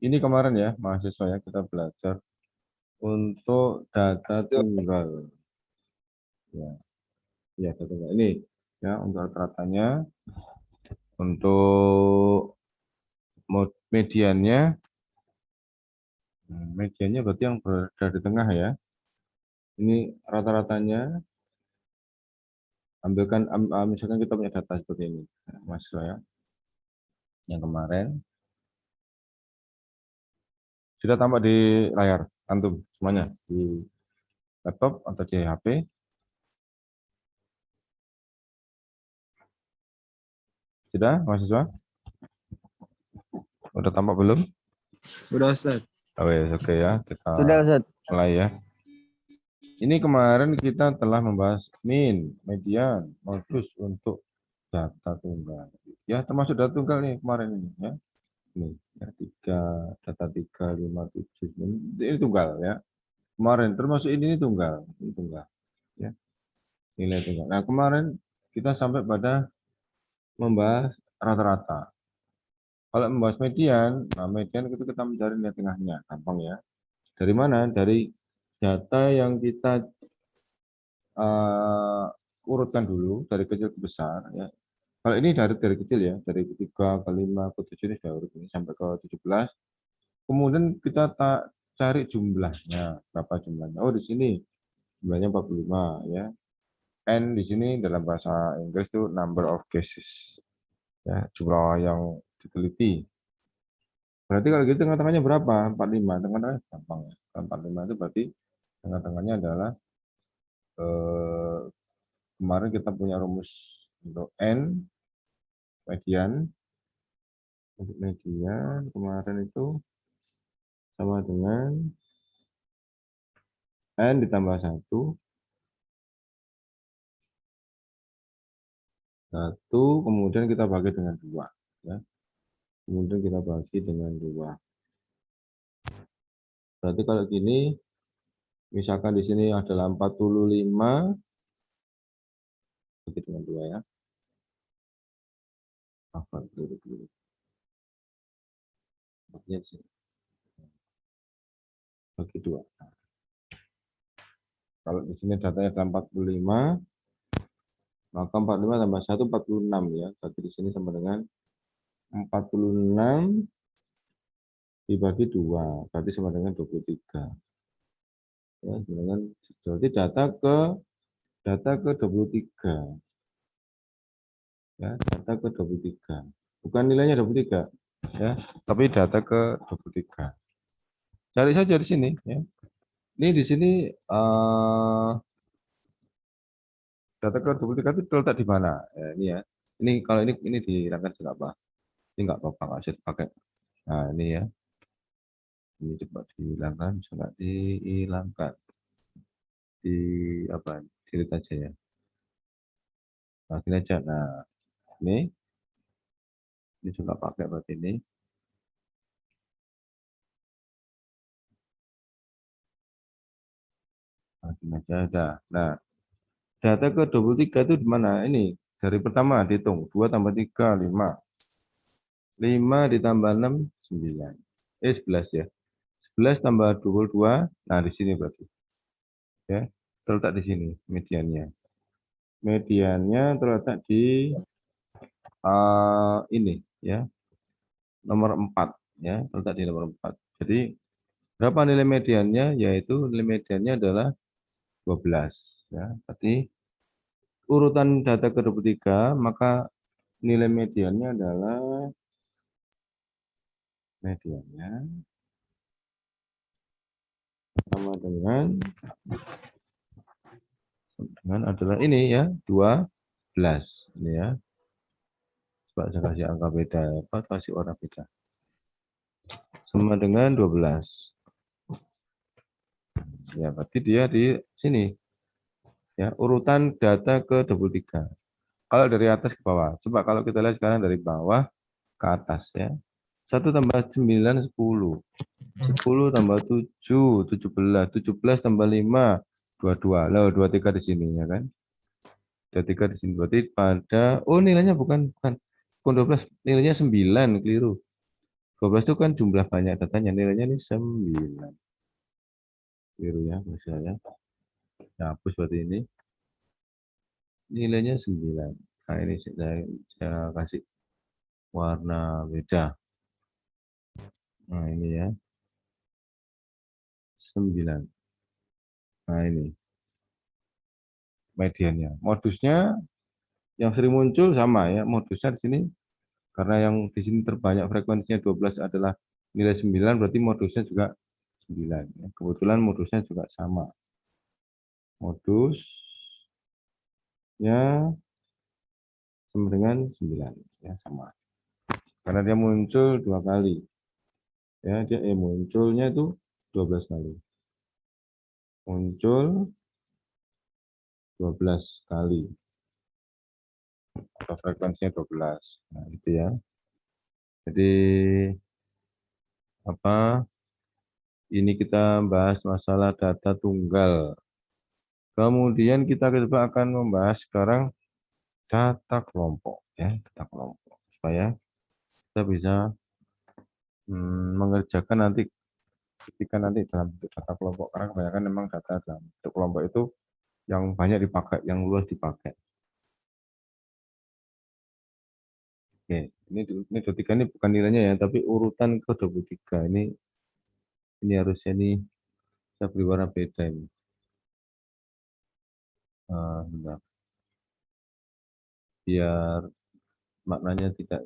Ini kemarin ya, mahasiswa ya, kita belajar untuk data tunggal. Ya, ya data tunggal. Ini ya untuk rata-ratanya, untuk mediannya, mediannya berarti yang berada di tengah ya. Ini rata-ratanya, ambilkan, misalkan kita punya data seperti ini, mahasiswa ya, yang kemarin. Sudah tampak di layar antum semuanya, di laptop atau di HP. Sudah, mahasiswa? Udah tampak belum? Udah, Ustaz. Oke ya, kita Sudah, Ustaz. mulai ya. Ini kemarin kita telah membahas min, median, modus untuk data tunggal. Ya, termasuk data tunggal nih kemarin ini ya. Ini ya, 3, data 3, 5, 7, ini tunggal ya. Kemarin termasuk ini tunggal, ini tunggal ya. Nilai tunggal. Nah, kemarin kita sampai pada membahas rata-rata. Kalau membahas median, nah median itu kita mencari nilai tengahnya, gampang ya. Dari mana? Dari data yang kita urutkan dulu dari kecil ke besar ya. Kalau ini dari kecil ya, dari ketiga ke 5 ke 7 ini sudah urut ini sampai ke 17. Kemudian kita cari jumlahnya, berapa jumlahnya. Oh, di sini jumlahnya 45 ya. N di sini dalam bahasa Inggris itu number of cases. Ya, jumlah yang diteliti. Berarti kalau gitu tengah-tengahnya berapa? 45. Tengah-tengahnya gampang ya. 45 itu berarti tengah-tengahnya adalah kemarin kita punya rumus untuk N median. Untuk median kemarin itu sama dengan N ditambah 1. 1 kemudian kita bagi dengan 2 ya. Kemudian kita bagi dengan 2. Berarti kalau gini misalkan di sini adalah 45 bagi dengan 2 ya. Apa dulu. Bagi 2. Kalau di sini datanya ada 45, maka 45 tambah 1 46 ya. Berarti di sini sama dengan 46 dibagi 2, berarti sama dengan 23. Ya, dengan berarti data ke 23. Ya, data ke 23. Bukan nilainya 23 ya, tapi data ke 23. Cari saja di sini ya. Ini di sini data ke 23 itu terletak di mana? Ya, ini ya. Ini kalau ini dihilangkan juga apa? Ini enggak apa-apa, enggak usah dipakai. Nah, ini ya. Ini coba dihilangkan, bisa enggak dihilangkan? Di apa? Delete aja ya. Nah, gini aja. Nah, ini juga pakai berarti ini. Nah, gini aja ada. Nah, data ke 23 itu di mana? Ini dari pertama dihitung 2 tambah 3 5. 5 ditambah 6 9. 11 ya. 11 tambah 22. Nah, di sini berarti. Ya, terletak di sini mediannya. Mediannya terletak di ini ya. Nomor 4 ya, terletak di nomor 4. Jadi berapa nilai mediannya? Yaitu nilai mediannya adalah 12 ya. Berarti urutan data ke 23, maka nilai mediannya adalah sama dengan adalah ini ya, 12 ini ya. Coba saya kasih angka beda, apa kasih warna beda. Sama dengan 12. Ya, berarti dia di sini. Ya, urutan data ke 23. Kalau dari atas ke bawah. Coba kalau kita lihat sekarang dari bawah ke atas ya. 1 tambah 9 10. 10 tambah 7 17. 17 tambah 5 22. Lalu 23 di sini ya kan. 23 di sini berarti pada nilainya bukan 12, nilainya 9, keliru. 12 itu kan jumlah banyak datanya, nilainya ini 9. Biru ya, misalnya. Hapus berarti ini. Nilainya 9. Nah, ini saya kasih warna beda. Nah, ini ya. 9. Nah, ini mediannya. Modusnya yang sering muncul sama ya. Modusnya di sini karena yang di sini terbanyak frekuensinya 12 adalah nilai 9, berarti modusnya juga 9. Kebetulan modusnya juga sama. Modusnya sama dengan 9 ya, sama. Karena dia muncul 2 kali. Ya, dia munculnya itu 12 kali. Muncul 12 kali. Atau frekuensinya 12. Nah, itu ya. Jadi apa? Ini kita bahas masalah data tunggal. Kemudian kita coba akan membahas sekarang data kelompok ya, data kelompok supaya kita bisa mengerjakan nanti ketika nanti dalam bentuk data kelompok, karena kebanyakan memang data dalam bentuk kelompok itu yang banyak dipakai, yang luas dipakai. Oke, ini 23 ini bukan nilainya ya, tapi urutan ke 23 ini harusnya nih saya beri warna beda ini. Bentar. Biar maknanya tidak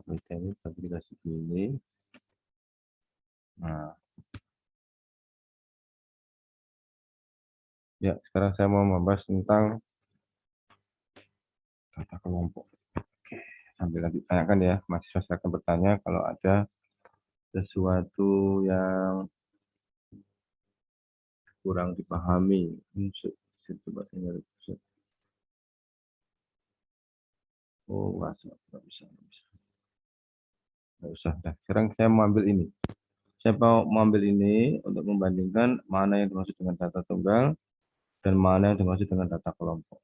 beda ini tapi dikasih gini. Nah, ya sekarang saya mau membahas tentang data kelompok. Oke, sambil nanti tanyakan ya, mahasiswa silakan bertanya kalau ada sesuatu yang kurang dipahami. Coba tinggal. Oh, nggak bisa. Nggak usah. Nah, sekarang saya mau ambil ini. Saya mau mengambil ini untuk membandingkan mana yang dimaksud dengan data tunggal dan mana yang dimaksud dengan data kelompok.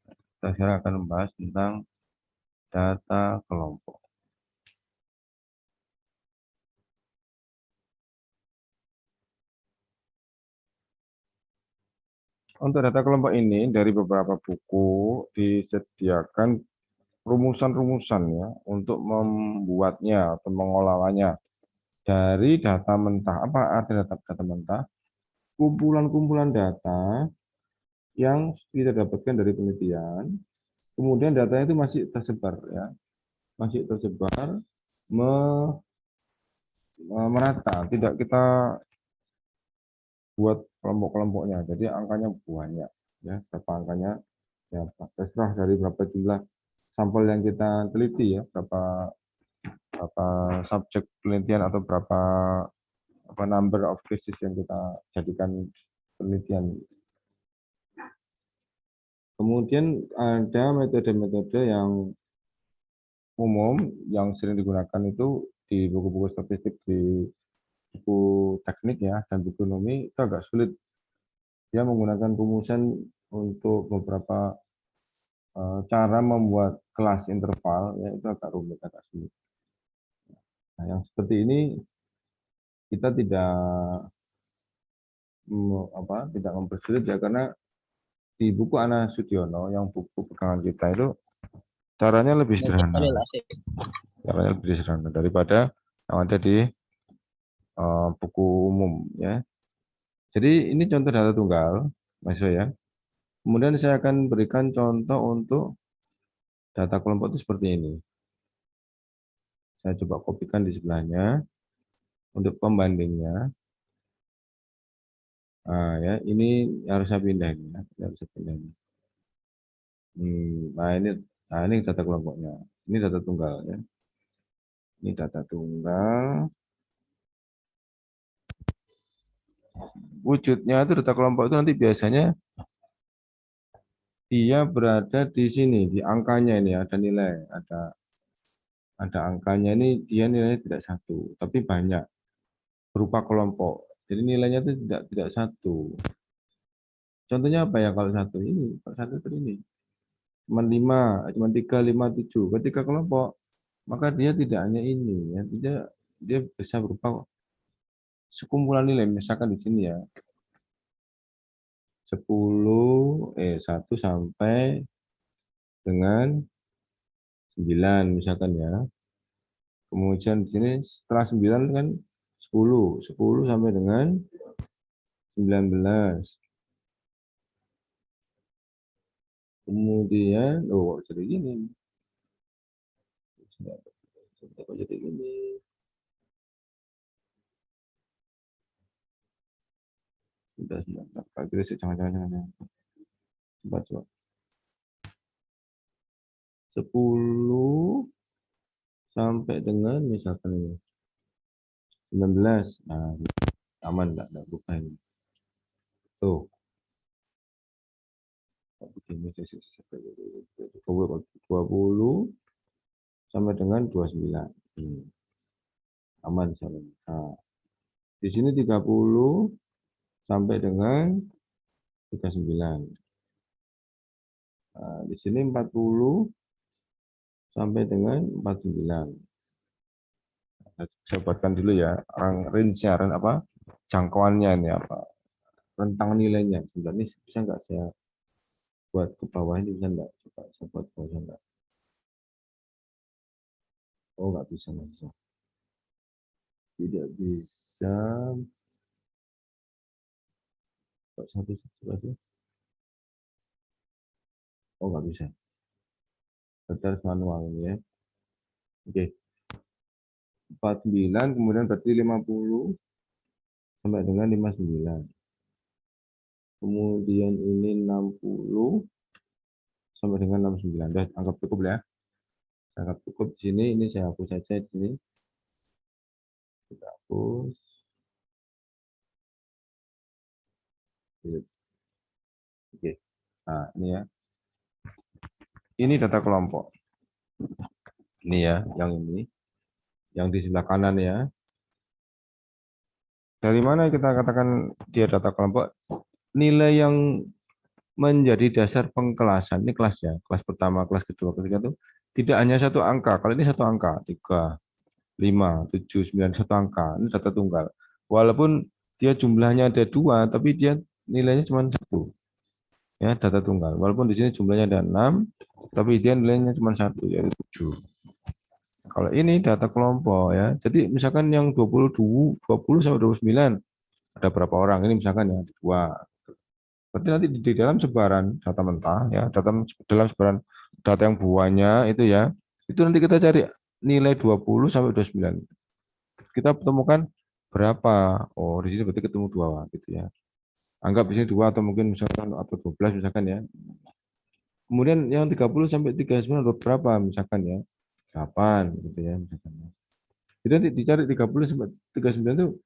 Kita sekarang akan membahas tentang data kelompok. Untuk data kelompok ini dari beberapa buku disediakan rumusan-rumusan ya untuk membuatnya atau mengolahnya dari data mentah. Apa arti data mentah? Kumpulan-kumpulan data yang kita dapatkan dari penelitian, kemudian datanya itu masih tersebar ya, masih tersebar merata, tidak kita buat kelompok-kelompoknya. Jadi angkanya banyak ya, berapa angkanya ya terserah dari berapa jumlah sampel yang kita teliti ya, berapa subjek penelitian atau berapa number of cases yang kita jadikan penelitian. Kemudian ada metode-metode yang umum yang sering digunakan itu di buku-buku statistik, di buku teknik ya dan buku ekonomi itu agak sulit. Dia menggunakan rumusan untuk beberapa cara membuat kelas interval ya, itu agak rumit, agak sulit. Nah, yang seperti ini kita tidak mempersulit ya, karena di buku Ana Sudiono yang buku pegangan kita itu caranya lebih sederhana. Caranya lebih sederhana daripada yang ada di buku umum ya. Jadi ini contoh data tunggal, mahasiswa ya. Kemudian saya akan berikan contoh untuk data kelompok itu seperti ini. Saya coba kopikan di sebelahnya untuk pembandingnya. Ya, ini harus saya pindah ini ya. Ini harus saya pindah ini. Nah ini data kelompoknya. Ini data tunggal ya. Ini data tunggal. Wujudnya itu data kelompok itu nanti biasanya dia berada di sini, di angkanya ini ada nilai, ada angkanya ini, dia nilainya tidak satu, tapi banyak berupa kelompok. Jadi nilainya itu tidak satu. Contohnya apa ya kalau satu ini? Kalau satu itu ini. Cuma 5, cuma 3, 5, 7. Ketika kelompok. maka dia tidak hanya ini ya, dia bisa berupa sekumpulan nilai. Misalkan di sini ya 1 sampai dengan 9 misalkan ya. Kemudian di sini setelah 9 kan 10 sampai dengan 19. Kemudian jadi gini. Kok jadi gini? Sudah. Jangan. Coba. 10 sampai dengan misalkan ini 19. Nah, aman enggak buka ini. Tuh. Begini 20 sampai dengan 29. Aman sampai. Nah, di sini 30 sampai dengan 39. Nah, di sini 40 sampai dengan 49. Saya buatkan dulu ya, range-nya, jangkauannya ini apa, rentang nilainya. Sebenarnya bisa nggak saya buat ke bawah ini, bisa nggak? Coba saya buat ke bawah nggak? Oh, nggak bisa. Tidak bisa. Kok satu. Oh, nggak bisa. Berarti harus manual ini ya. Oke. 49 kemudian berarti 50 sampai dengan 59. Kemudian ini 60 sampai dengan 69. Udah anggap cukup ya. Anggap cukup di sini. Ini saya hapus saja di sini. Kita hapus. Oke. Nah, ini ya. Ini data kelompok. Ini ya, yang ini. Yang di sebelah kanan ya. Dari mana kita katakan dia data kelompok? Nilai yang menjadi dasar pengkelasan. Ini kelas ya. Kelas pertama, kelas kedua, ketiga itu tidak hanya satu angka. Kalau ini satu angka, 3, 5, 7, 9, satu angka. Ini data tunggal. Walaupun dia jumlahnya ada 2, tapi dia nilainya cuma 1. Ya, data tunggal. Walaupun di sini jumlahnya ada 6, tapi dia nilainya cuma 1, yaitu 7. Kalau ini data kelompok ya. Jadi misalkan yang 20 sampai 29 ada berapa orang? Ini misalkan ya, 2. Berarti nanti di dalam sebaran data mentah ya, dalam sebaran data yang buahnya itu ya, itu nanti kita cari nilai 20 sampai 29. Kita temukan berapa? Oh, di sini berarti ketemu 2 gitu ya. Anggap di sini 2 atau mungkin misalkan atau 12 misalkan ya. Kemudian yang 30 sampai 39 berapa misalkan ya? 8 gitu ya misalkan. Jadi nanti dicari 30 sampai 39 itu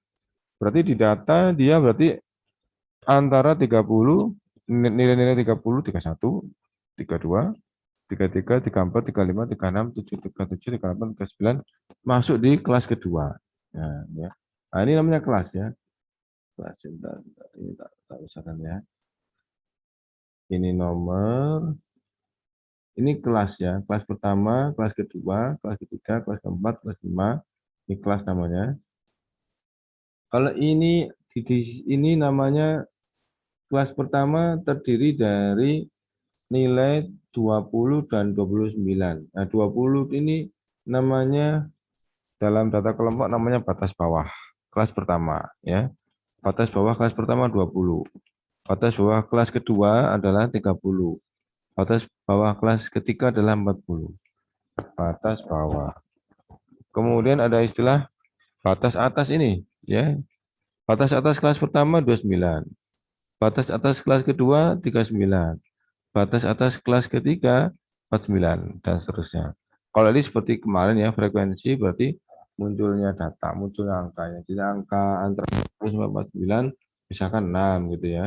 berarti di data dia berarti antara 30 nilai-nilai 30, 31, 32, 33, 34, 35, 36, 7, 37, 38, 39 masuk di kelas kedua. Nah, ya. Nah, ini namanya kelas ya. Kelas ini tak usahakan ya. Ini nomor, ini kelas ya. Kelas pertama, kelas kedua, kelas ketiga, kelas keempat, kelas lima. Ini kelas namanya. Kalau ini namanya kelas pertama terdiri dari nilai 20 dan 29. Nah, 20 ini namanya dalam data kelompok namanya batas bawah. Kelas pertama ya. Batas bawah kelas pertama 20. Batas bawah kelas kedua adalah 30. Batas bawah kelas ketiga adalah 40. Batas bawah. Kemudian ada istilah batas atas ini ya. Batas atas kelas pertama 29. Batas atas kelas kedua 39. Batas atas kelas ketiga 49 dan seterusnya. Kalau ini seperti kemarin ya, frekuensi berarti munculnya data, munculnya angkanya. Jadi angka antara 40 sampai 49 misalkan 6 gitu ya.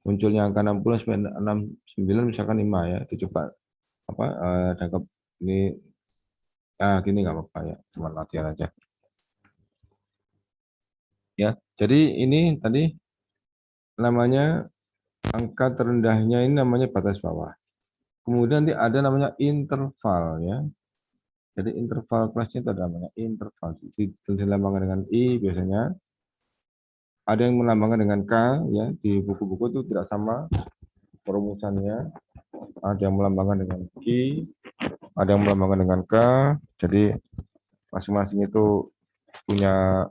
Munculnya angka 60 sampai 69 misalkan 5 ya. Dicoba tangkap ini gini nggak apa-apa ya, cuma latihan aja. Ya, jadi ini tadi namanya angka terendahnya ini namanya batas bawah. Kemudian nanti ada namanya interval ya. Jadi interval kelasnya itu ada namanya interval. Dilambangkan dengan I biasanya. Ada yang melambangkan dengan K, ya di buku-buku itu tidak sama perumusannya. Ada yang melambangkan dengan Q, ada yang melambangkan dengan K. Jadi masing-masing itu punya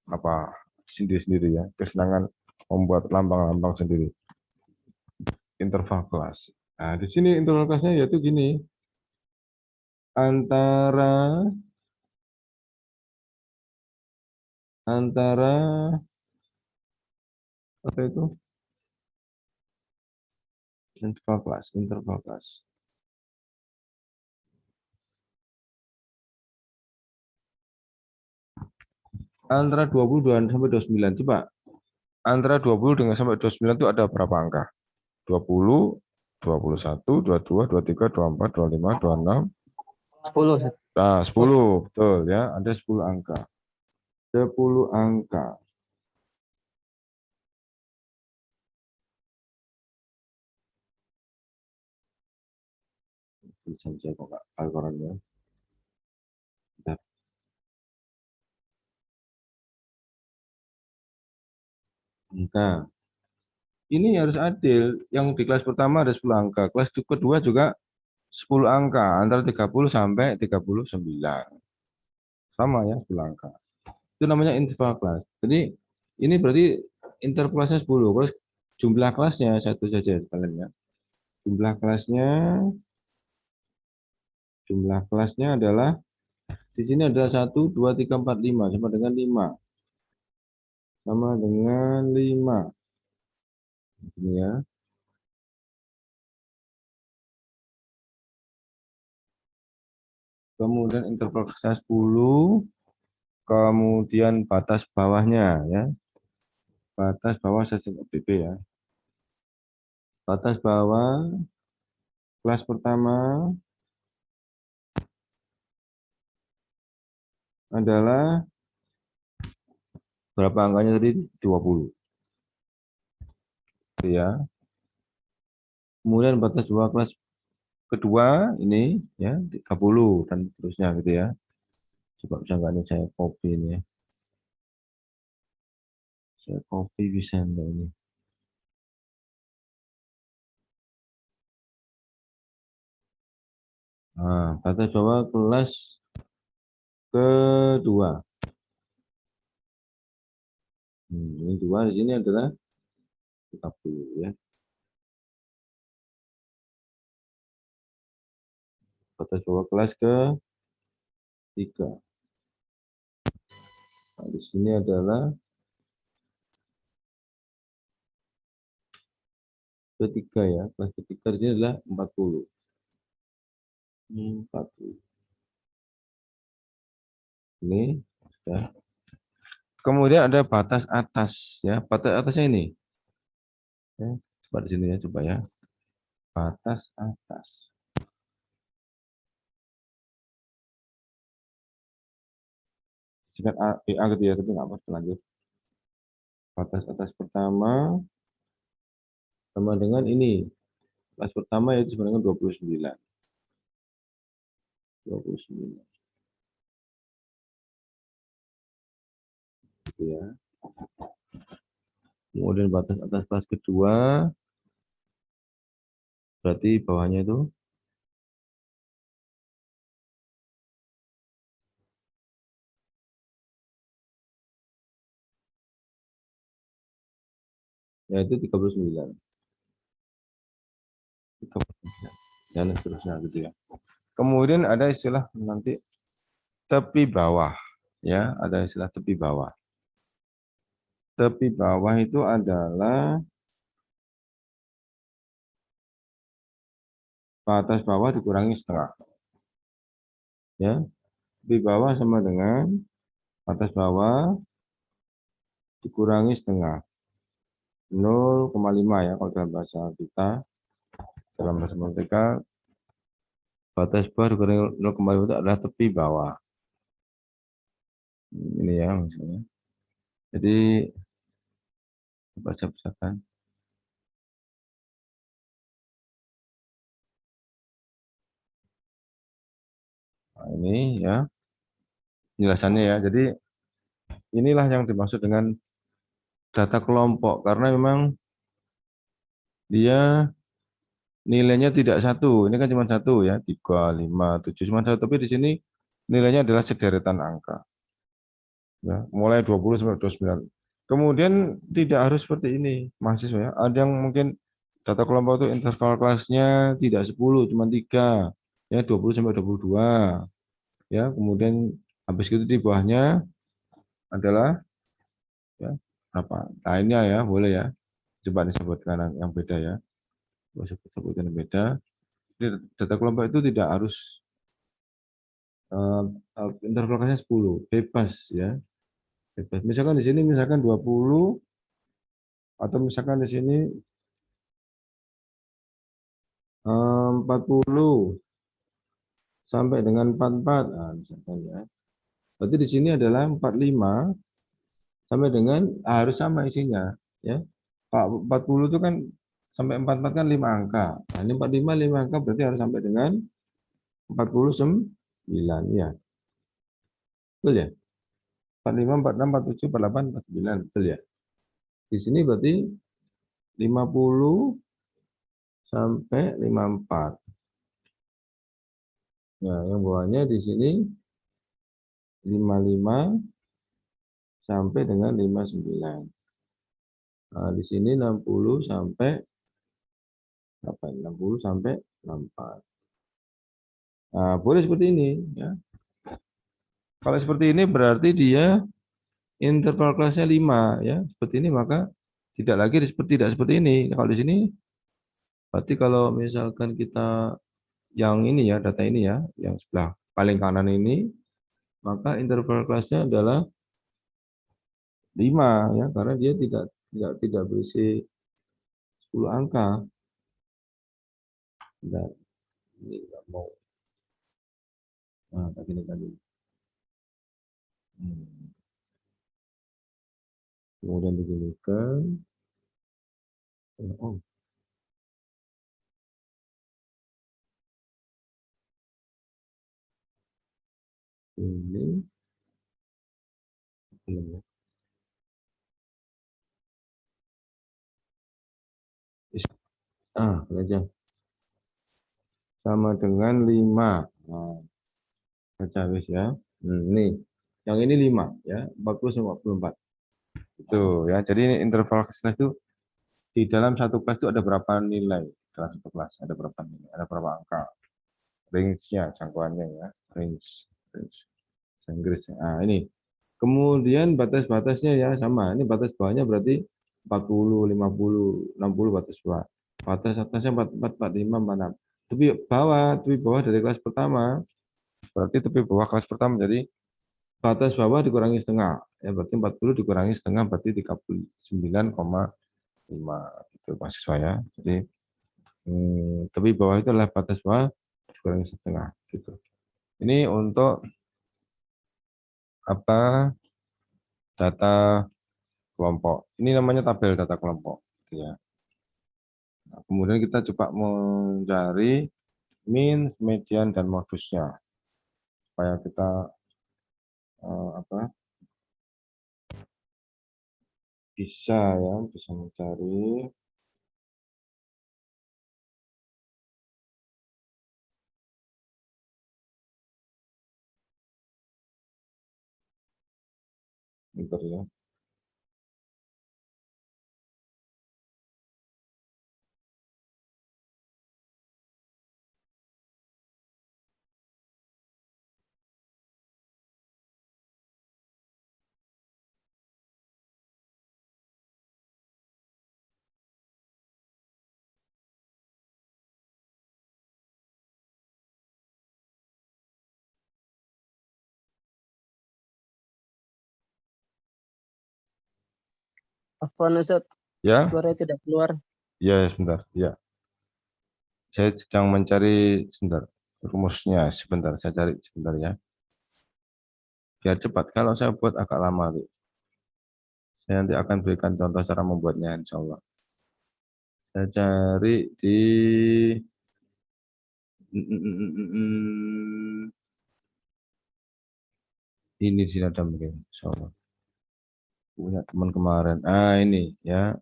apa sendiri-sendiri ya, kesenangan membuat lambang-lambang sendiri. Interval kelas. Nah, di sini interval kelasnya yaitu gini, antara antara apa itu interval kelas antara 22 sampai 29. Coba antara 20 dengan sampai 29 itu ada berapa angka? 20, 21, 22, 23, 24, 25, 26. 10. Nah, 10, betul ya, ada 10 angka. 10 angka. Bisa saya kok nggak algoritmanya. Angka. Ini harus adil. Yang di kelas pertama ada 10 angka. Kelas kedua juga 10 angka. Antara 30 sampai 39. Sama ya, 10 angka. Itu namanya interval kelas. Jadi ini berarti intervalnya 10. Kalau jumlah kelasnya satu saja kalian ya. Jumlah kelasnya adalah di sini ada 1, 2, 3, 4, 5 sama dengan 5. Sama dengan 5. Ini ya. Kemudian interval kelasnya 10. Kemudian batas bawahnya ya. Batas bawah saya PB ya. Batas bawah kelas pertama adalah berapa angkanya tadi? 20. Itu ya. Kemudian batas bawah kelas kedua ini ya 30 dan seterusnya gitu ya. Coba bisa nggak nih saya copy ini ya. Saya copy bisa enggak ini? Nah, batas bawah kelas kedua. Ini dua di sini adalah 30 ya. Batas bawah kelas ketiga. Nah, di sini adalah ketiga ya. Kelas ketiga di sini adalah 40. 40. Ini ya. Kemudian ada batas atas ya. Batas atasnya ini. Ya, coba di sini ya coba ya. Batas atas. Singkat A, BA gitu ya, tapi nggak apa lanjut. Batas atas pertama sama dengan ini. Kelas pertama yaitu sama dengan 29. 29. Gitu ya. Kemudian batas atas kelas kedua berarti bawahnya itu yaitu 39. 39. Dan seterusnya gitu ya. Kemudian ada istilah nanti tepi bawah ya, ada istilah tepi bawah. Tepi bawah itu adalah batas bawah dikurangi setengah. Ya, tepi bawah sama dengan batas bawah dikurangi setengah. 0,5 ya kalau dalam bahasa kita. Dalam bahasa mereka batas bawah dikurangi 0,5 itu adalah tepi bawah. Ini ya maksudnya. Jadi baca-bacakan. Nah, Ini ya penjelasannya ya. Jadi inilah yang dimaksud dengan data kelompok karena memang dia nilainya tidak satu. Ini kan cuma satu ya, 3, 5, 7 cuma satu. Tapi di sini nilainya adalah sederetan angka. Ya, mulai 20 sampai 29. Kemudian tidak harus seperti ini, mahasiswa ya. Ada yang mungkin data kelompok itu interval kelasnya tidak 10, cuma 3. Ya, 20 sampai 22. Ya, kemudian habis itu di bawahnya adalah ya apa? Lainnya ya, boleh ya. Coba disebutkan yang beda ya. Coba sebutkan yang beda. Jadi data kelompok itu tidak harus eh, interval kelasnya 10, bebas ya. Bebas. Misalkan di sini misalkan 20 atau misalkan di sini 40 sampai dengan 44. Nah, misalkan ya. Berarti di sini adalah 45 sampai dengan harus sama isinya ya. Pak 40 itu kan sampai 44 kan 5 angka. Nah, ini 45 5 angka berarti harus sampai dengan 49 ya. Betul ya? 45, 46, 47, 48, 49 betul ya. Di sini berarti 50 sampai 54. Nah, yang bawahnya di sini 55 sampai dengan 59. Nah, di sini 60 sampai apa? 60 sampai 64. Nah, boleh seperti ini ya. Kalau seperti ini berarti dia interval kelasnya 5 ya. Seperti ini maka tidak lagi tidak seperti ini. Kalau di sini berarti kalau misalkan kita yang ini ya, data ini ya, yang sebelah paling kanan ini, maka interval kelasnya adalah 5 ya, karena dia tidak berisi 10 angka. Dan ini nggak mau. Nah, ini tadi. Kemudian diginikan. Oh, ini belum ya. Belajar sama dengan 5. Nah, baca habis ya. Ini yang ini 5 ya, 40 sama 44. Itu ya. Jadi ini interval kelas itu di dalam satu kelas itu ada berapa nilai? Dalam satu kelas ada berapa nilai? Ada berapa angka? Range-nya, jangkauannya ya. Range Inggris. Nah, ini. Kemudian batas-batasnya ya sama. Ini batas bawahnya berarti 40, 50, 60 batas bawah. Batas atasnya 44, 45, 46. Tepi bawah dari kelas pertama. Berarti tepi bawah kelas pertama. Jadi batas bawah dikurangi setengah. Ya, berarti 40 dikurangi setengah berarti 39,5 gitu mahasiswa ya. Jadi tepi bawah itu adalah batas bawah dikurangi setengah gitu. Ini untuk apa data kelompok. Ini namanya tabel data kelompok. Ya. Nah, kemudian kita coba mencari min, median, dan modusnya. Supaya kita bisa mencari bentar ya. Afwan Ustaz, Ya, suaranya tidak keluar. ya sebentar. Ya, saya sedang mencari sebentar rumusnya. Sebentar, saya cari sebentar ya. Biar cepat. Kalau saya buat agak lama, saya nanti akan berikan contoh cara membuatnya, insya Allah. Saya cari di Ini di sini ada mungkin. Insyaallah. Punya teman kemarin. Ini ya.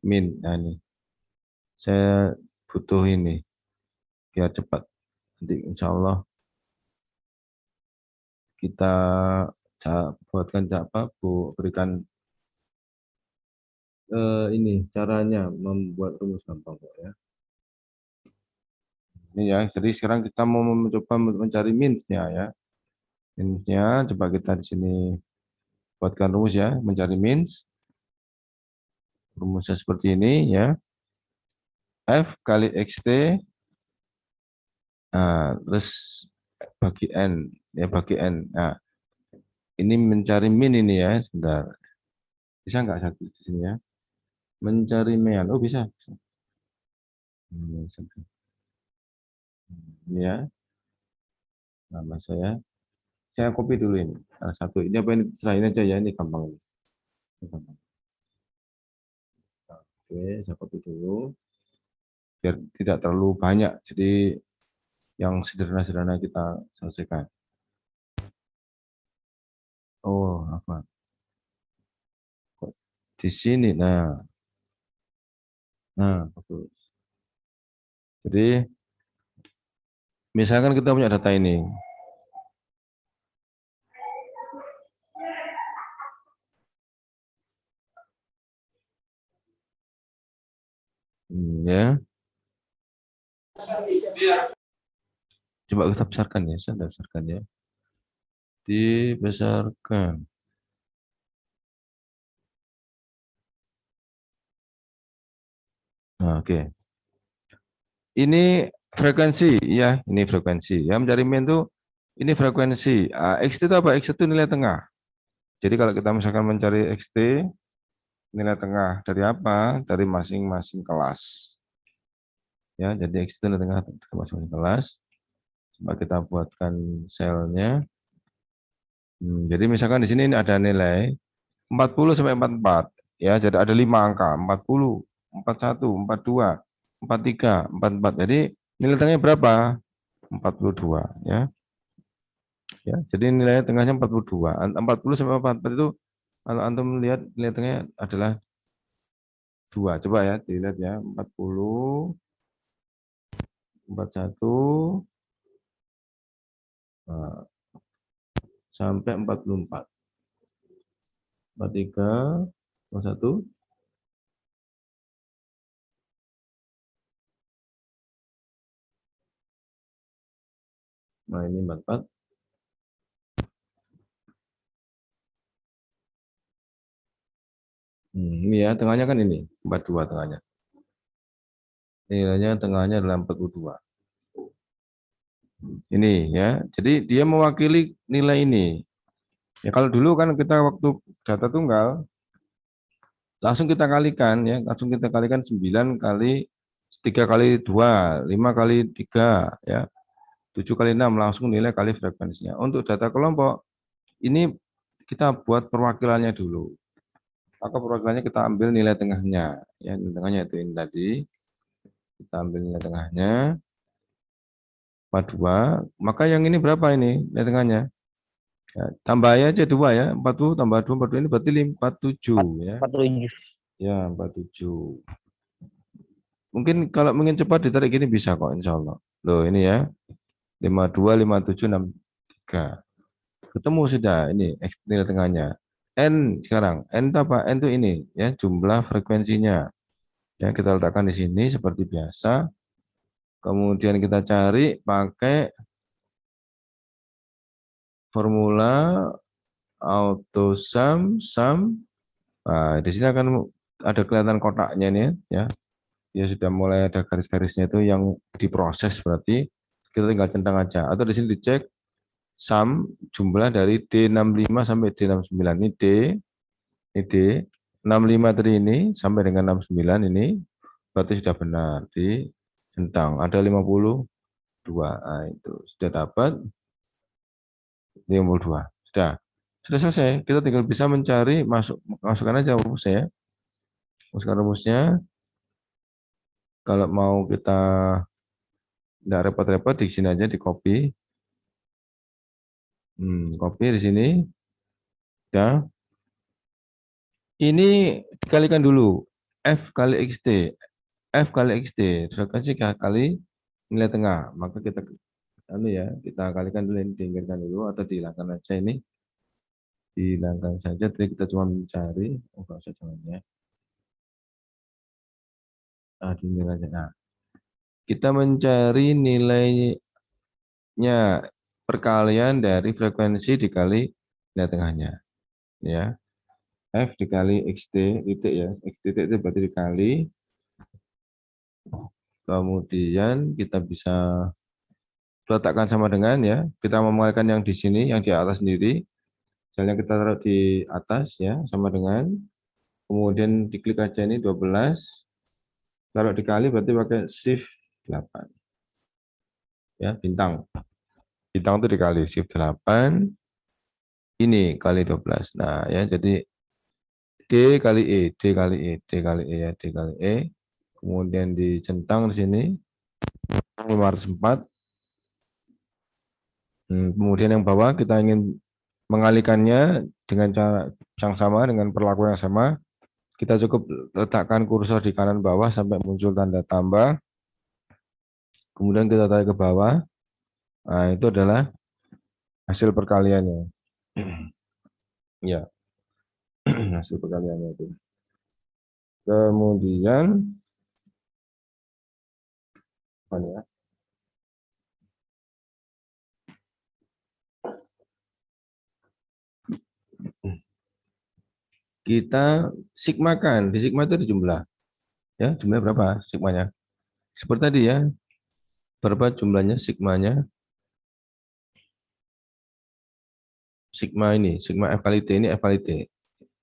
Min. Nah, ini. Saya butuh ini. Biar cepat. Nanti insya Allah kita buatkan apa, Bu, berikan ini caranya membuat rumus gampang kok ya. Ini ya, jadi sekarang kita mau mencoba mencari minsnya ya. Minsnya coba kita di sini buatkan rumus ya, mencari mins. Rumusnya seperti ini ya. F kali XT, terus bagi N, ya bagi N. Nah, ini mencari min ini ya, sebentar. Bisa nggak satu di sini ya? Mencari min, oh bisa. Ini ya, nama saya copy dulu ini. Satu, ini apa ini, serahin aja ya, ini gampang. Ini gampang. Oke, saya copy dulu. Biar tidak terlalu banyak, jadi yang sederhana-sederhana kita selesaikan. Oh, apa? Di sini, nah, bagus. Jadi, misalkan kita punya data ini, ya, coba kita besarkan ya, saya besarkan ya, dibesarkan. Nah, oke. Ini frekuensi, ya, ini frekuensi. Ya, mencari min itu, ini frekuensi. XT itu apa? XT itu nilai tengah. Jadi kalau kita misalkan mencari XT, nilai tengah dari apa? Dari masing-masing kelas. Ya, jadi X itu nilai tengah dari masing-masing kelas. Coba kita buatkan selnya. Jadi misalkan di sini ini ada nilai 40 sampai 44. Ya, jadi ada 5 angka, 40, 41, 42, 43, 44. Jadi nilai tengahnya berapa? 42 ya. Ya, jadi nilai tengahnya 42. 40 sampai 44 itu kalau antum lihat nilai tengahnya adalah 2. Coba ya, dilihat ya, 40, 41, nah, sampai 44. 43, 41. Nah, ini 44. Ini ya, tengahnya kan ini, 42 tengahnya. Nilainya tengahnya adalah 42. Ini ya, jadi dia mewakili nilai ini. Ya kalau dulu kan kita waktu data tunggal, langsung kita kalikan ya, langsung kita kalikan 9 kali 3 kali 2, 5 kali 3 ya, 7 kali 6 langsung nilai kali frekuensinya. Untuk data kelompok, ini kita buat perwakilannya dulu. Maka perwakilannya kita ambil nilai tengahnya. Ya, nilai tengahnya itu ini tadi. Kita ambil nilai tengahnya, 42. Maka yang ini berapa ini nilai tengahnya? Ya, tambah aja 2 ya. 40 tambah 2, 42 ini berarti 47 ya. 47. Ya, 47. Mungkin kalau ingin cepat ditarik gini bisa kok insya Allah. Loh ini ya. 52, 57, 63. Ketemu sudah ini nilai tengahnya. N sekarang. N itu apa? N itu ini ya, jumlah frekuensinya. Ya, kita letakkan di sini seperti biasa. Kemudian kita cari pakai formula auto sum. Nah, di sini akan ada kelihatan kotaknya nih ya. Dia sudah mulai ada garis-garisnya itu yang diproses, berarti kita tinggal centang aja. Atau di sini dicek sum jumlah dari D65 sampai D69. Ini D 65 tadi ini sampai dengan 69 ini berarti sudah benar di centang. Ada 52. Nah, itu sudah dapat 52. Sudah selesai. Kita tinggal bisa mencari, masukkan aja rumusnya ya. Masukkan rumusnya. Kalau mau kita tidak repot-repot, di sini aja di copy. Copy di sini. Ya. Ini dikalikan dulu. F kali XT. F kali XT. Frekuensi kali nilai tengah. Maka kita kita kalikan dulu, ini diinginkan dulu atau dihilangkan aja ini. Dihilangkan saja. Jadi kita cuma mencari. Oh, nggak usah jangan ya. Di nilainya. Nah, kita mencari nilainya perkalian dari frekuensi dikali nilai tengahnya. Ya. F dikali XT titik ya. X titik itu berarti dikali. Kemudian kita bisa letakkan sama dengan ya. Kita mengalihkan yang di sini, yang di atas sendiri. Misalnya kita taruh di atas ya, sama dengan. Kemudian diklik aja ini 12. Taruh dikali berarti pakai shift 8. Ya, bintang. Bintang itu dikali shift 8. Ini kali 12. Nah, ya jadi D kali E, D kali E, D kali E ya, D kali E. Kemudian dicentang di sini 504. Kemudian yang bawah kita ingin mengalihkannya dengan cara yang sama, dengan perlakuan yang sama. Kita cukup letakkan kursor di kanan bawah sampai muncul tanda tambah. Kemudian kita tarik ke bawah. Nah, itu adalah hasil perkaliannya. Ya, hasil perkaliannya itu. Kemudian apa ya? Kita sigmakan. Di sigma itu ada jumlah. Ya, jumlahnya berapa sigmanya? Seperti tadi ya. Berapa jumlahnya sigmanya? Sigma ini, sigma F kali T ini F kali T.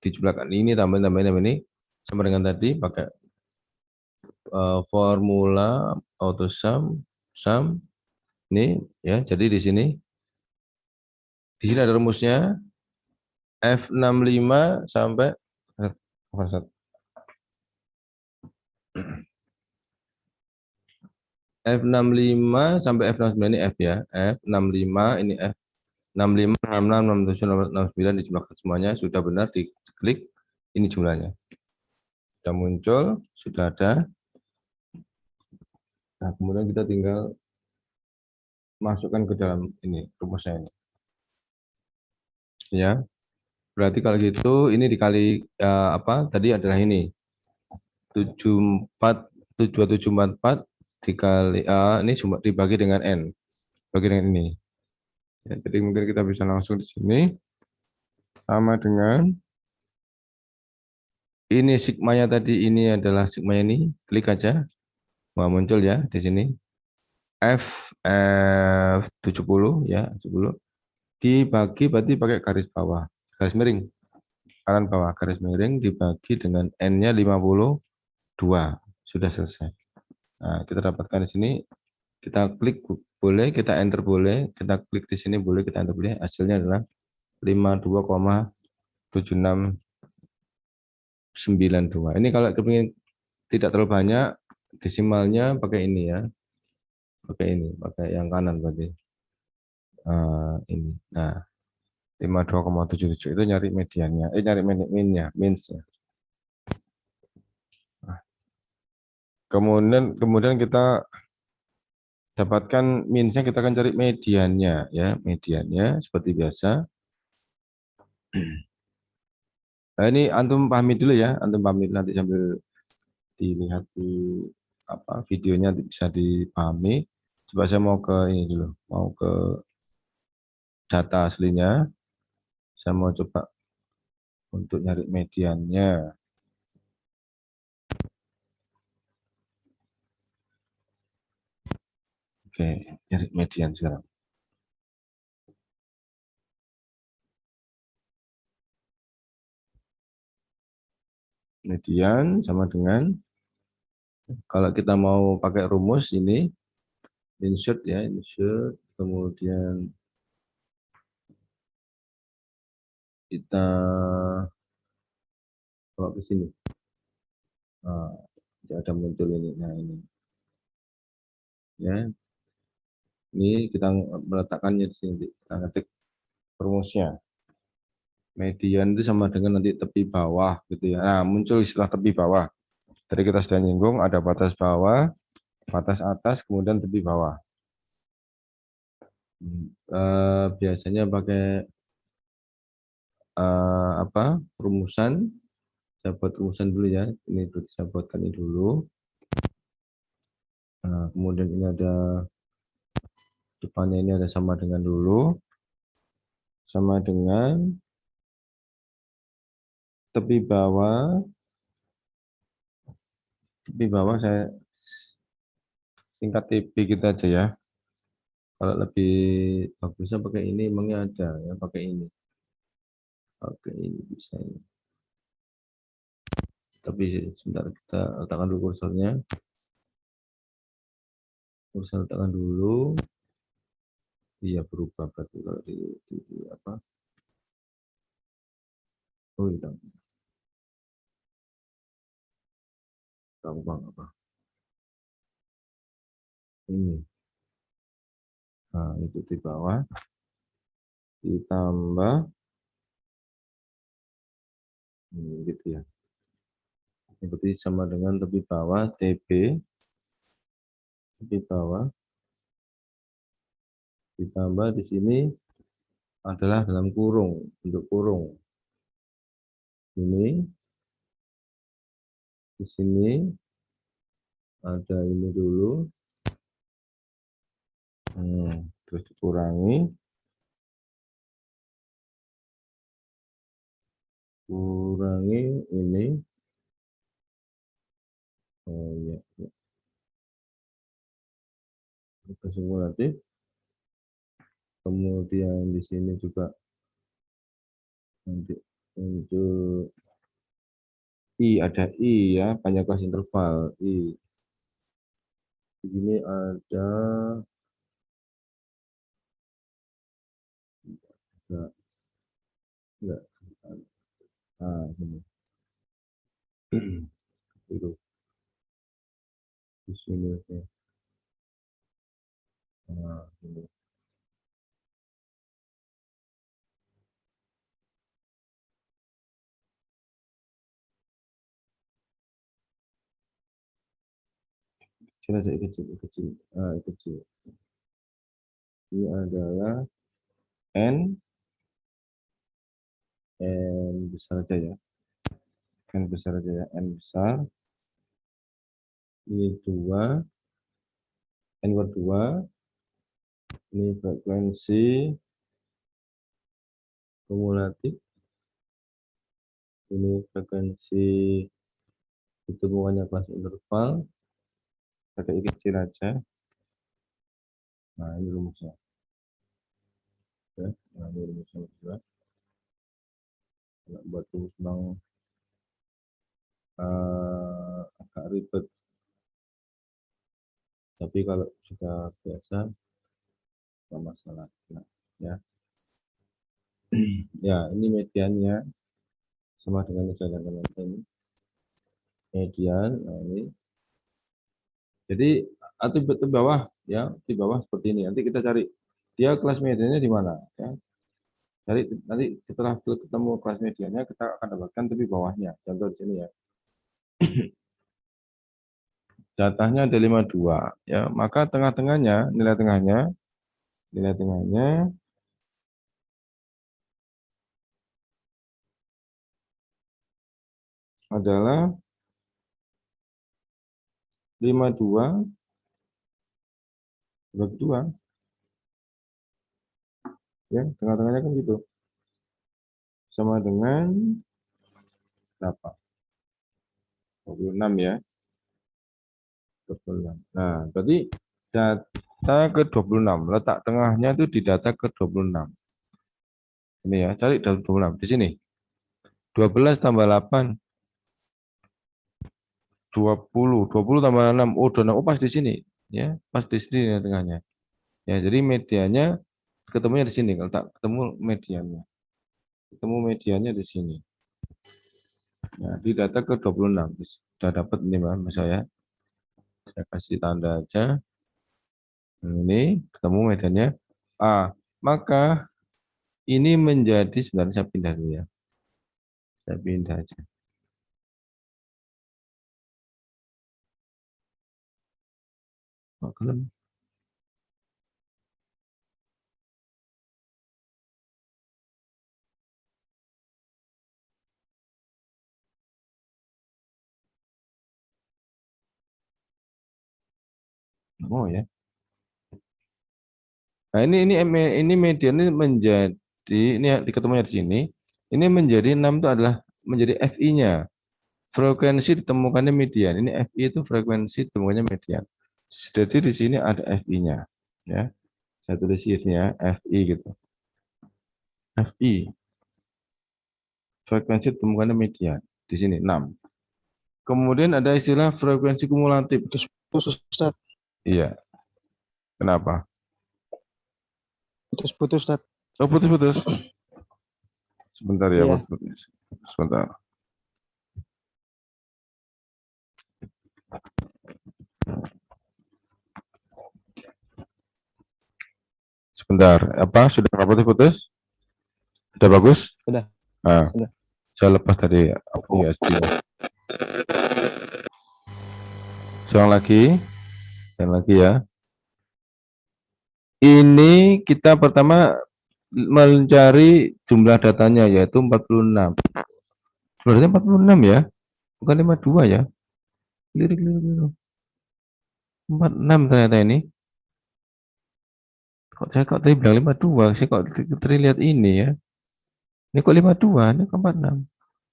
Dijumlahkan ini tambah ini sama dengan tadi pakai formula auto sum ini ya. Jadi di sini ada rumusnya F65 sampai F65 sampai F69 ini F ya. F65 ini F 65, 66, 67, 69 dijumlahkan semuanya sudah benar, diklik ini jumlahnya. Sudah muncul, sudah ada. Nah, kemudian kita tinggal masukkan ke dalam ini rumusnya ini. Ya. Berarti kalau gitu ini dikali apa? Tadi adalah ini 74 7744 dikali ini cuma dibagi dengan n. Bagi dengan ini. Ya, jadi mungkin kita bisa langsung di sini sama dengan ini sigmanya tadi, ini adalah sigmanya ini. Klik aja. Wah, muncul ya di sini. F 70 ya, 70 dibagi berarti pakai garis bawah, garis miring. Kanan bawah garis miring dibagi dengan n-nya 52. Sudah selesai. Nah, kita dapatkan di sini, kita klik boleh, kita enter boleh, kita klik di sini boleh, kita enter boleh. Hasilnya adalah 52,7692. Ini kalau kepingin tidak terlalu banyak, desimalnya pakai ini ya. Pakai yang kanan berarti. Ini. Nah, 52,77 itu nyari mediannya, nyari minnya, minsnya. Nah, kemudian kita dapatkan minsnya, kita akan cari mediannya ya, mediannya seperti biasa. Nah, ini antum pahami dulu ya, antum pahami nanti sambil dilihat di videonya bisa dipahami. Coba saya mau ke ini dulu, mau ke data aslinya. Saya mau coba untuk nyari mediannya. Oke, nyari median sekarang. Median sama dengan, kalau kita mau pakai rumus ini, insert ya, insert, kemudian kita bawa ke sini. Nah, ada muncul ini. Nah, ini ya, ini kita meletakkannya di sini, kita ngetik rumusnya. Median itu sama dengan nanti tepi bawah gitu ya. Nah, muncul istilah tepi bawah. Tadi kita sudah nyinggung ada batas bawah, batas atas, kemudian tepi bawah. Biasanya pakai apa? Rumusan. Saya buat rumusan dulu ya. Ini saya buatkan ini dulu. Nah, kemudian ini ada depannya ini ada sama dengan dulu. Sama dengan tepi bawah saya singkat TP kita aja ya. Kalau lebih bagusnya pakai ini emangnya ada ya, pakai ini bisa ini. Tapi sebentar kita letakkan dulu kursornya. Kursor letakkan dulu. Iya berubah berarti kalau di apa? Oh iya, gampang apa? Ini. Nah, itu di bawah ditambah ini gitu ya. Ini berarti sama dengan tepi bawah TB, tepi bawah ditambah di sini adalah dalam kurung, untuk kurung. Ini di sini ada ini dulu. Terus dikurangi ini. Oh iya, ya. Kumulatif. Kemudian di sini juga nanti untuk ada I ya, banyak kelas interval I. Di sini ada enggak. Nah, ini. Itu di sini oke. Nah, ini. Kecil aja, kecil. Nah, kecil. Ini adalah N besar aja ya. N besar aja ya. N besar. Ini 2. N kedua. Ini frekuensi kumulatif. Ini frekuensi ditemukannya kelas interval. Pakai I kecil aja. Nah, ini rumusnya. Ya, nah, ini rumusnya juga. Kalau buat rumus yang agak ribet. Tapi kalau sudah biasa, nggak masalah. Nah, ya. Ya, ini mediannya sama dengan jalan ini. Median, nah ini. Jadi di bawah ya, di bawah seperti ini. Nanti kita cari dia kelas mediannya di mana ya. Jadi nanti setelah ketemu kelas mediannya kita akan dapatkan tepi bawahnya. Contoh di sini ya. Jatahnya ada 52 ya, maka tengah-tengahnya nilai tengahnya adalah 52 bagi 2 ya, tengah-tengahnya kan gitu. Sama dengan berapa? 26 ya. 26. Nah, berarti data ke 26. Letak tengahnya itu di data ke 26. Ini ya, cari data 26 di sini. 12 tambah 8 20 tambah 6 oh pas di sini ya, pas di sini ya tengahnya. Ya, jadi medianya ketemunya di sini. Kalau tak ketemu mediannya. Ketemu mediannya di sini. Nah, di data ke 26 sudah dapat ini Mas saya. Saya kasih tanda aja. Ini ketemu mediannya A. Maka Ini menjadi, sebenarnya saya pindah dulu ya. Saya pindah aja. Oh, gelem. Oh ya. Nah ini median ini menjadi, ini ya, diketemunya di sini. Ini menjadi 6 itu adalah menjadi FI-nya. Frekuensi ditemukannya median. Ini FI itu frekuensi ditemukannya median. Jadi di sini ada FI-nya. Ya, saya tulis di sini ya, FI gitu. FI, frekuensi ditemukannya median. Di sini 6. Kemudian ada istilah frekuensi kumulatif. Putus Ustaz. Iya, kenapa? Putus Ustaz. Oh, putus-putus. Sebentar ya, Iya. putus. Sebentar. Sebentar. Apa? Sudah nggak putus-putus? Sudah bagus? Sudah. Nah, Sudah. saya lepas tadi USB-nya. Sekarang lagi ya. Ini kita pertama mencari jumlah datanya yaitu 46. Sebenarnya 46 ya, bukan 52 ya. Keliru. 46 ternyata ini. Kok tadi bilang 52, saya kok terlihat ini ya. Ini kok 52, ini kok 46.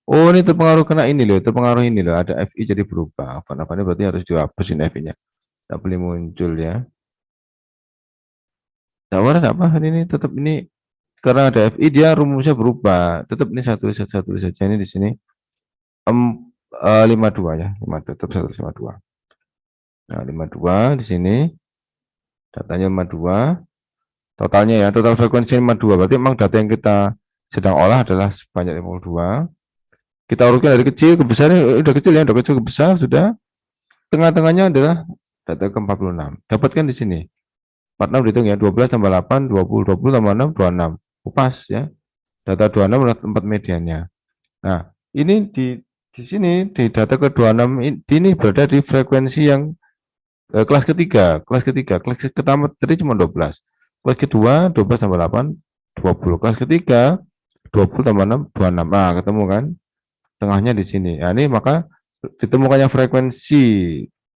Oh, ini terpengaruh kena ini loh, terpengaruh ini loh, ada FI jadi berubah. Apa ini berarti harus dihapus ini FI-nya. Tidak boleh muncul ya. Tidak apa ini tetap ini karena ada FI dia rumusnya berubah. Tetap ini satu saja ini di sini 52 ya, 52 tetap 152. Nah, 52 di sini datanya 52, totalnya ya, total frekuensi 52. Berarti memang data yang kita sedang olah adalah sebanyak 52. Kita urutkan dari kecil ke besar, udah kecil ya, udah kecil ke besar sudah. Tengah-tengahnya adalah data ke 46. Dapatkan di sini. 46 dihitung ya, 12 tambah 8, 20 tambah 6, 26. Pas ya. Data 26 adalah tempat mediannya. Nah, ini di sini di data ke 26 ini berada di frekuensi yang kelas ketiga, kelas pertama tadi cuma 12. Kelas kedua 12 tambah 8, 20. Kelas ketiga 20 tambah 6, 26. Nah, ketemu kan? Tengahnya di sini. Nah, ini maka ditemukannya frekuensi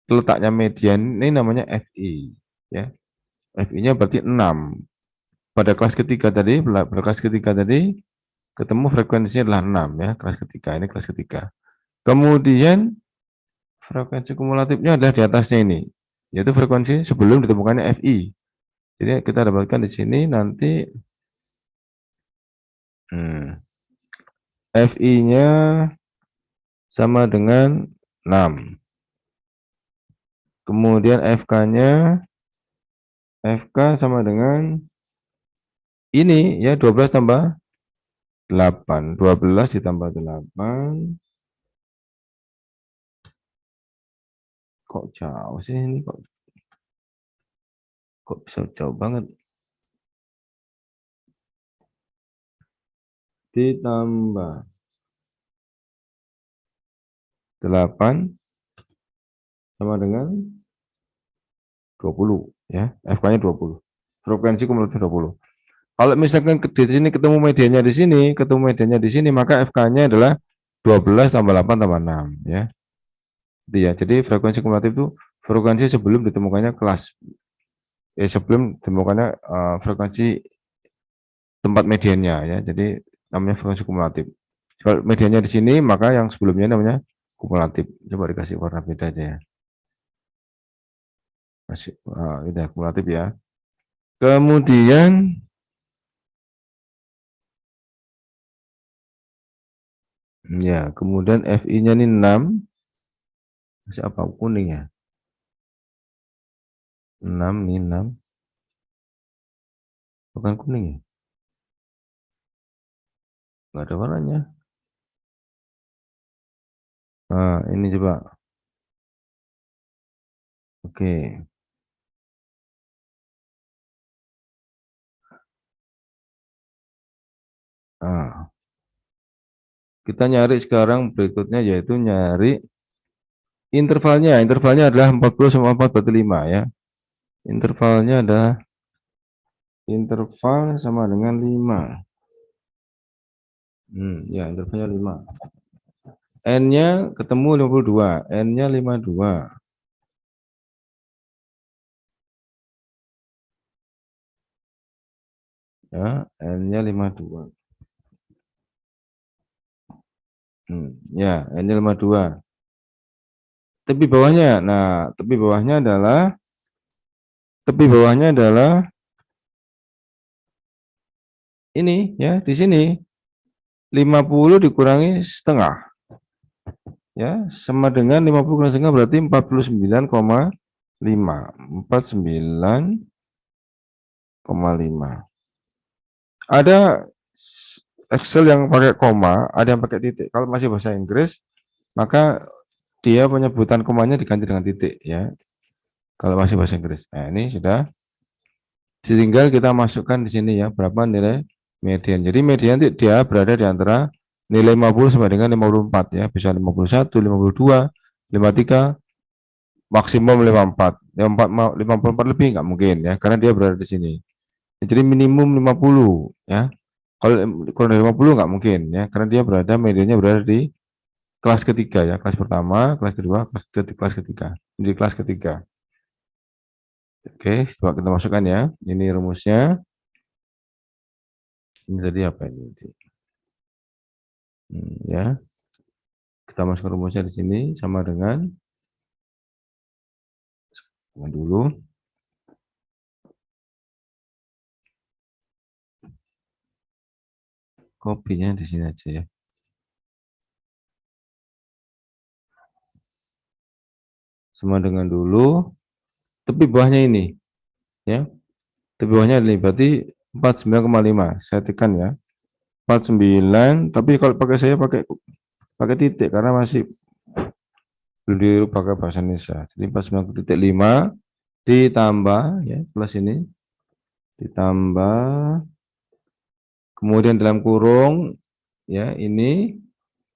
letaknya median ini namanya FI ya. FI-nya berarti 6. Pada kelas ketiga tadi, pada kelas ketiga tadi ketemu frekuensinya adalah 6 ya, kelas ketiga ini kelas ketiga. Kemudian frekuensi kumulatifnya adalah di atasnya ini, yaitu frekuensi sebelum ditemukannya FI. Jadi kita dapatkan di sini nanti FI-nya sama dengan 6. Kemudian FK-nya FK sama dengan ini ya 12 tambah 8. 12 ditambah 8. Kok jauh sih ini kok bisa jauh banget. Ditambah 8 sama dengan 20 ya. FK-nya 20. Frekuensi kumulatif 20. Kalau misalkan di sini ketemu medianya di sini, maka FK-nya adalah 12 tambah 8 tambah 6 ya. Jadi frekuensi kumulatif itu frekuensi sebelum ditemukannya kelas sebelum ditemukannya frekuensi tempat mediannya ya. Jadi namanya frekuensi kumulatif. Kalau mediannya di sini, maka yang sebelumnya namanya kumulatif. Coba dikasih warna beda aja ya. Masih, udah kumulatif ya. Kemudian ya, kemudian FI-nya ini 6. Masih apa kuning ya? 6 nih 6. Bukan kuning ya? Enggak ada warnanya. Nah, ini coba. Oke. Nah, kita nyari sekarang berikutnya yaitu nyari intervalnya. Intervalnya adalah 40 sama 4 berarti 5 ya. Intervalnya adalah interval sama dengan 5. Ya, intervalnya 5. N-nya ketemu 52, N-nya 52. Ya, N-nya 52. Ya, N-nya 52. Tepi bawahnya. Nah, tepi bawahnya adalah ini ya, di sini 50 dikurangi setengah. Ya, sama dengan 50 kurangi setengah berarti 49,5. 49,5. Ada Excel yang pakai koma, ada yang pakai titik. Kalau masih bahasa Inggris, maka dia penyebutan komanya diganti dengan titik ya. Kalau masih bahasa Inggris. Nah, ini sudah. Tinggal kita masukkan di sini ya, berapa nilai median. Jadi median dia berada di antara nilai 50 sampai dengan 54 ya. Bisa 51, 52, 53, maksimum 54. 54 lebih nggak mungkin ya, karena dia berada di sini. Jadi minimum 50 ya. Kalau kurang dari 50 nggak mungkin ya, karena dia mediannya berada di kelas ketiga ya, kelas pertama, kelas kedua, kelas ketiga. Jadi kelas ketiga. Oke, coba kita masukkan ya. Ini rumusnya. Ini tadi apa ini? Ya, kita masukkan rumusnya di sini sama dengan dulu. Kopinya di sini aja ya. Sama dengan dulu. Tepi bawahnya ini ya. Tepi bawahnya ini berarti 49,5. Saya tekan ya. 49, tapi kalau pakai saya pakai titik karena masih belum dirubah ke bahasa Indonesia. Jadi 49,5 ditambah ya, plus ini ditambah kemudian dalam kurung ya, ini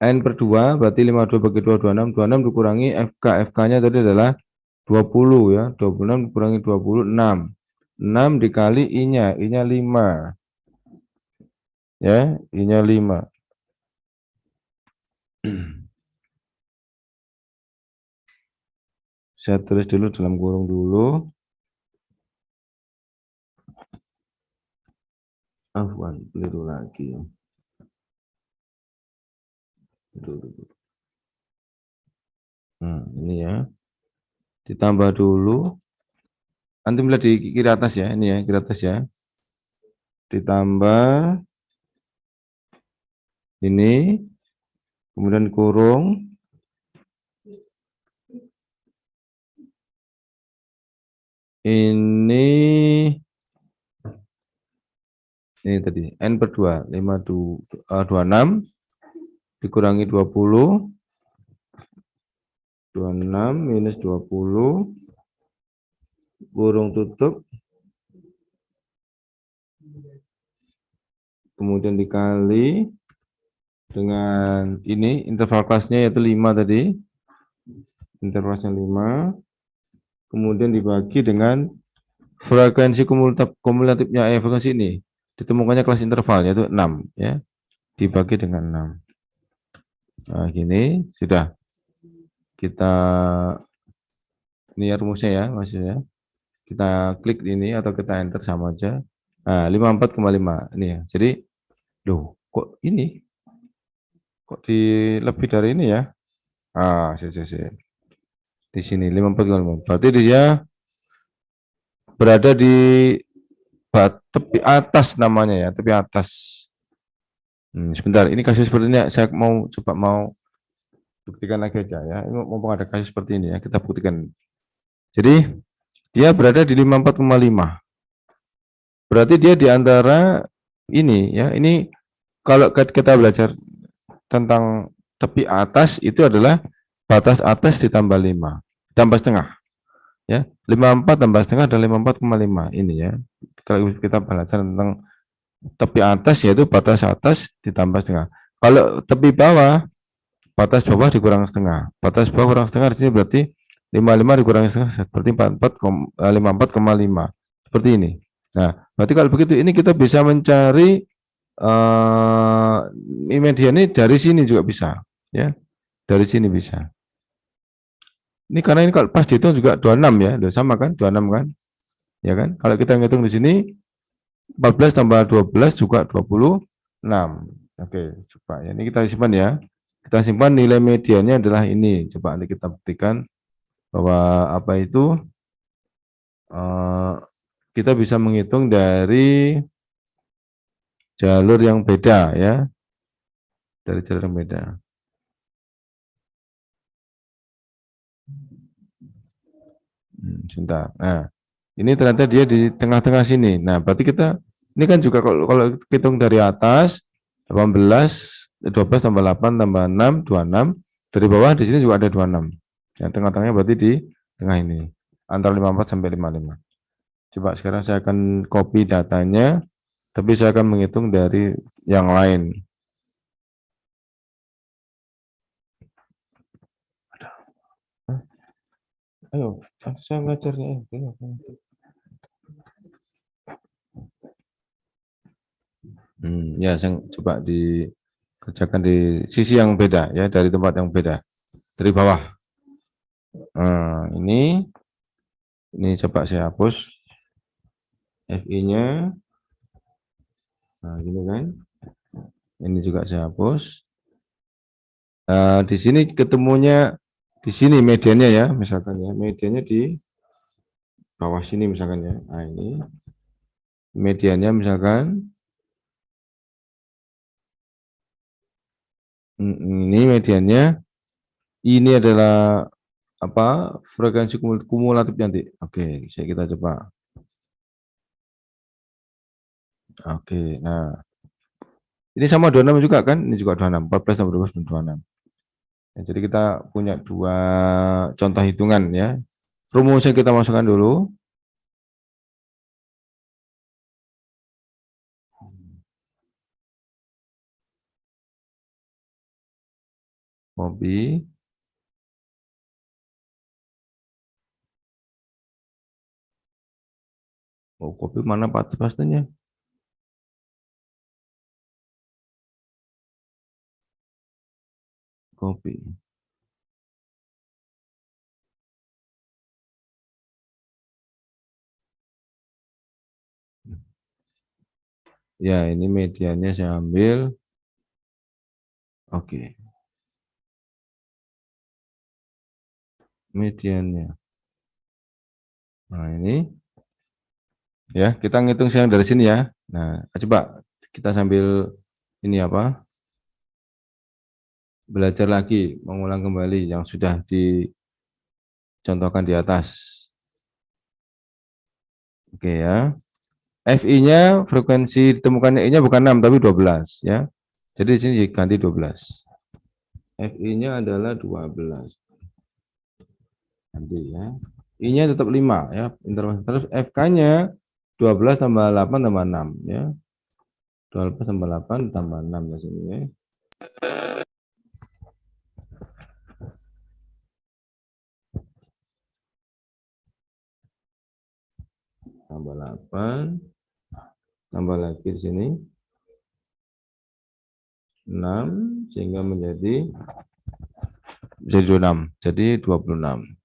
N per 2 berarti 52 bagi 2, 26. 26 dikurangi FK. FK-nya tadi adalah 20 ya. 26 dikurangi 20, 6. 6 dikali I-nya. I-nya 5. Ya, I-nya 5. Saya tulis dulu dalam kurung dulu. Afwan, keliru lagi. Ini ya. Ditambah dulu. Nanti melihat di kiri atas ya, ini ya, kiri atas ya. Ditambah ini, kemudian kurung. Ini tadi N per 2, 26 dikurangi 20, 26 minus 20, kurung tutup, kemudian dikali dengan ini, interval kelasnya yaitu 5 tadi, interval kelasnya 5, kemudian dibagi dengan frekuensi kumulatifnya frekuensi ini, ditemukannya kelas interval yaitu 6 ya, dibagi dengan 6. Nah, gini sudah. Kita ini rumusnya ya, maksudnya. Kita klik ini atau kita enter sama aja. Nah, 54,5 ini ya. Jadi, kok ini? Kok di lebih dari ini ya? Di sini 54,5. Berarti dia berada di tepi atas namanya ya, tepi atas. Sebentar, ini kasus seperti ini saya coba mau buktikan lagi aja ya. Ini mumpung ada kasus seperti ini ya, kita buktikan. Jadi dia berada di 54,5. Berarti dia di antara ini ya. Ini kalau kita belajar tentang tepi atas itu adalah batas atas ditambah 5, tambah setengah. Ya, 54 tambah setengah adalah 54,5 ini ya. Kalau kita belajar tentang Tepi atas yaitu batas atas ditambah setengah. Kalau tepi bawah, batas bawah dikurang setengah. Batas bawah kurang setengah di sini berarti 55 dikurangi setengah berarti 54,5. Seperti ini. Nah, berarti kalau begitu ini kita bisa mencari media ini dari sini juga bisa, ya. Dari sini bisa. Ini karena ini kalau pas dihitung juga 26 ya, udah sama kan? 26 kan? Ya kan? Kalau kita ngitung di sini 14 tambah 12 juga 26. Oke, coba ya. Ini kita simpan ya. Kita simpan nilai medianya adalah ini. Coba nanti kita buktikan bahwa apa itu kita bisa menghitung dari jalur yang beda ya. Dari jalur yang beda. Sebentar. Nah, ini ternyata dia di tengah-tengah sini. Nah, berarti kita ini kan juga kalau hitung dari atas 18, 12 tambah 8 tambah 6, 26. Dari bawah di sini juga ada 26. Yang tengah-tengahnya berarti di tengah ini. Antara 54 sampai 55. Coba sekarang saya akan copy datanya, tapi saya akan menghitung dari yang lain. Ayo, saya ngajarnya. Ya, saya coba dikerjakan di sisi yang beda ya, dari tempat yang beda, dari bawah. Nah, ini coba saya hapus FI-nya. Nah, gini kan. Ini juga saya hapus. Di sini ketemunya di sini mediannya ya, misalkan ya, mediannya di bawah sini misalkan ya. Nah, ini mediannya misalkan ini mediannya, ini adalah apa? Frekuensi kumulatif nanti. Oke, saya kita coba. Oke, nah ini sama 26 juga kan? Ini juga 26, 14 tambah 12 26. Ya, jadi kita punya dua contoh hitungan ya. Rumusnya kita masukkan dulu. Copy. Oh, copy mana pastenya? Copy. Ya, ini medianya saya ambil. Oke. Mediannya. Nah, ini ya, kita ngitung siang dari sini ya. Nah, coba kita sambil ini apa? Belajar lagi, mengulang kembali yang sudah dicontohkan di atas. Oke ya. FI-nya frekuensi ditemukannya I-nya bukan 6 tapi 12 ya. Jadi di sini diganti 12. FI-nya adalah 12. Nanti ya. I-nya tetap 5 ya. Terus FK-nya 12 tambah 8 tambah 6 ya. 12 tambah 8 tambah 6 di sini ya. Tambah 8 tambah lagi di sini 6 sehingga menjadi 26. Jadi 26.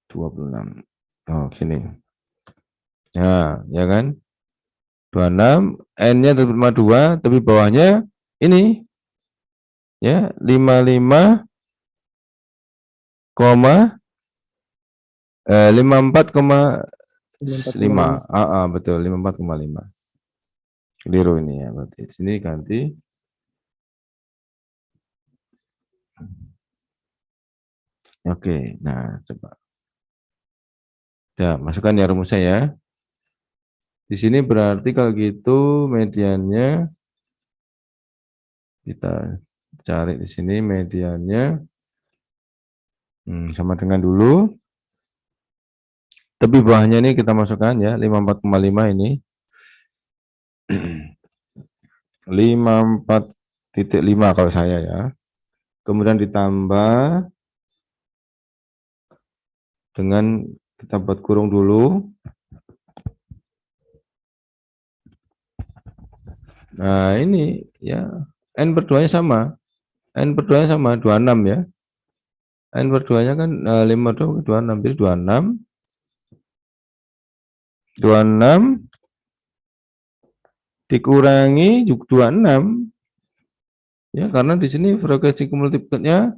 26. Oh, gini. Ya, ya kan? 26, N-nya tetap 2, tapi bawahnya ini ya 55 54,5. Betul 54,5. Keliru ini ya, berarti sini ganti. Oke, nah coba. Ya, masukkan ya rumusnya ya. Di sini berarti kalau gitu mediannya kita cari di sini mediannya sama dengan dulu. Tapi bawahnya ini kita masukkan ya 54,5 ini. 54,5 kalau saya ya. Kemudian ditambah dengan kita buat kurung dulu. Nah, ini ya N per 2-nya sama. N per 2-nya sama 26 ya. N per 2-nya kan 5 26. Jadi 26 dikurangi 26 ya, karena di sini frekuensi kumulatifnya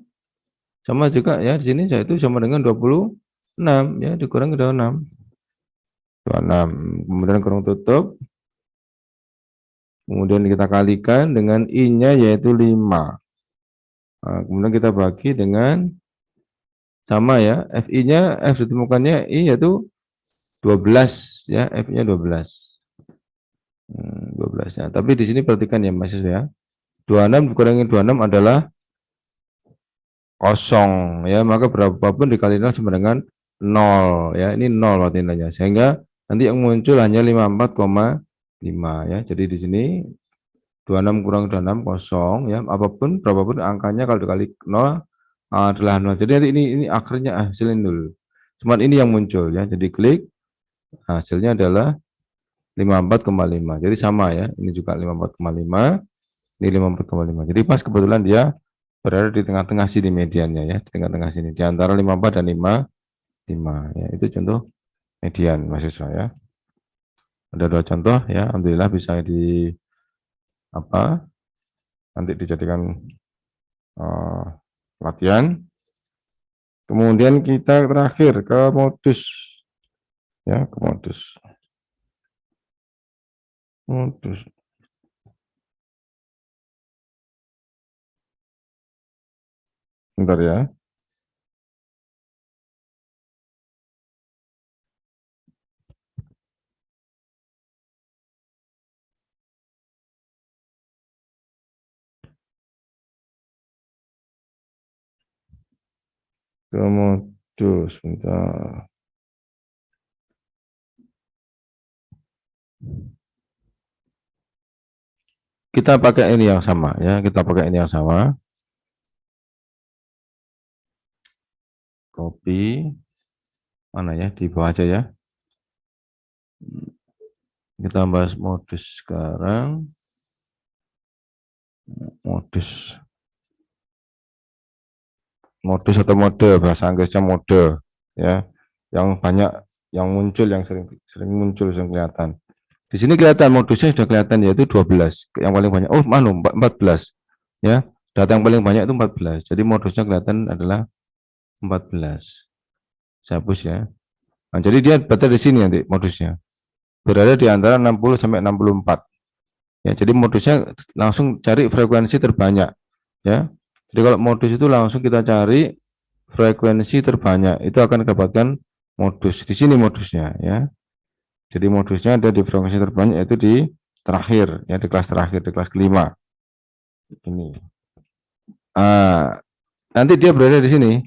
sama juga ya, di sini yaitu sama dengan 26 ya, dikurangi 26. Kemudian kurung tutup, kemudian kita kalikan dengan I-nya yaitu 5. Nah, kemudian kita bagi dengan sama ya, FI-nya, F ditemukannya I yaitu 12 ya, F-nya 12. 12 ya. Tapi di sini perhatikan ya Mas ya. 26 dikurangi 26 adalah kosong ya, maka berapapun dikali 0 sama dengan 0 ya. Ini 0 berarti nilainya. Sehingga nanti yang muncul hanya 54,5 ya. Jadi di sini 26 kurang 26 kosong ya. Apapun berapapun angkanya kalau dikali 0 adalah 0. Jadi nanti ini akhirnya hasilnya 0. Cuman ini yang muncul ya. Jadi klik, hasilnya adalah 54,5. Jadi sama ya. Ini juga 54,5. Ini 54,5. Jadi pas kebetulan dia berada di tengah-tengah sini mediannya ya, di tengah-tengah sini di antara 54 dan 55 ya. Itu contoh median mahasiswa ya. Ada 2 contoh ya, alhamdulillah bisa di apa? Nanti dijadikan latihan. Kemudian kita terakhir ke modus ya, ke modus. Modus. Bentar ya. Ke modus, bentar. Kita pakai ini yang sama ya, kita pakai ini yang sama. Copy, mana ya, di bawah aja ya. Kita bahas modus sekarang. Modus atau mode, bahasa Inggrisnya mode ya, yang banyak yang muncul, yang sering muncul, sering kelihatan. Di sini kelihatan modusnya sudah kelihatan yaitu 12, yang paling banyak. Oh, 14 ya. Data yang paling banyak itu 14. Jadi modusnya kelihatan adalah 14. Saya hapus ya. Nah, jadi dia berada di sini nanti modusnya. Berada di antara 60 sampai 64. Ya, jadi modusnya langsung cari frekuensi terbanyak ya. Jadi kalau modus itu langsung kita cari frekuensi terbanyak, itu akan dapatkan modus. Di sini modusnya ya. Jadi modusnya ada di frekuensi terbanyak, yaitu di terakhir ya, di kelas terakhir, di kelas kelima. Ini. Nanti dia berada di sini.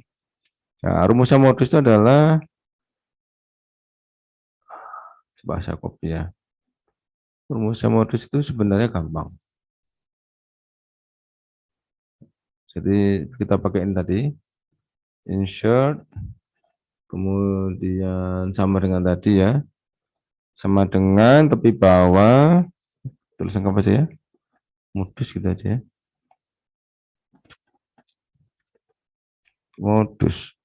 Nah, rumusnya modus itu adalah bahasa kopi ya. Rumusnya modus itu sebenarnya gampang. Jadi kita pakai ini tadi, insert, kemudian sama dengan tadi ya, sama dengan tepi bawah, tulisan apa saja ya, modus gitu aja ya, modus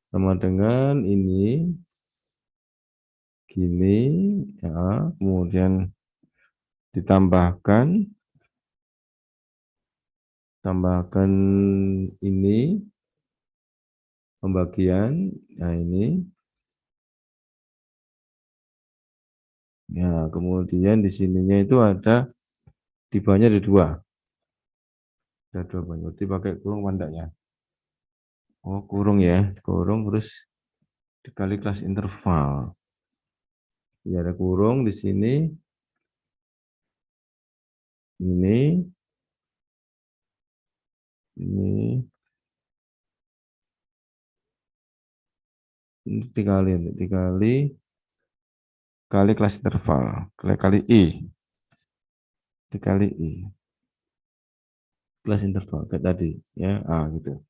sama dengan ini gini ya, kemudian ditambahkan ini pembagian, nah ini ya, kemudian di sininya itu ada, di bawahnya ada 2, berarti pakai kurung pandaknya. Oh, kurung ya, kurung terus dikali kelas interval. Ya, ada kurung di sini, ini ini dikali kelas interval kali I dikali I kelas interval kayak tadi ya gitu.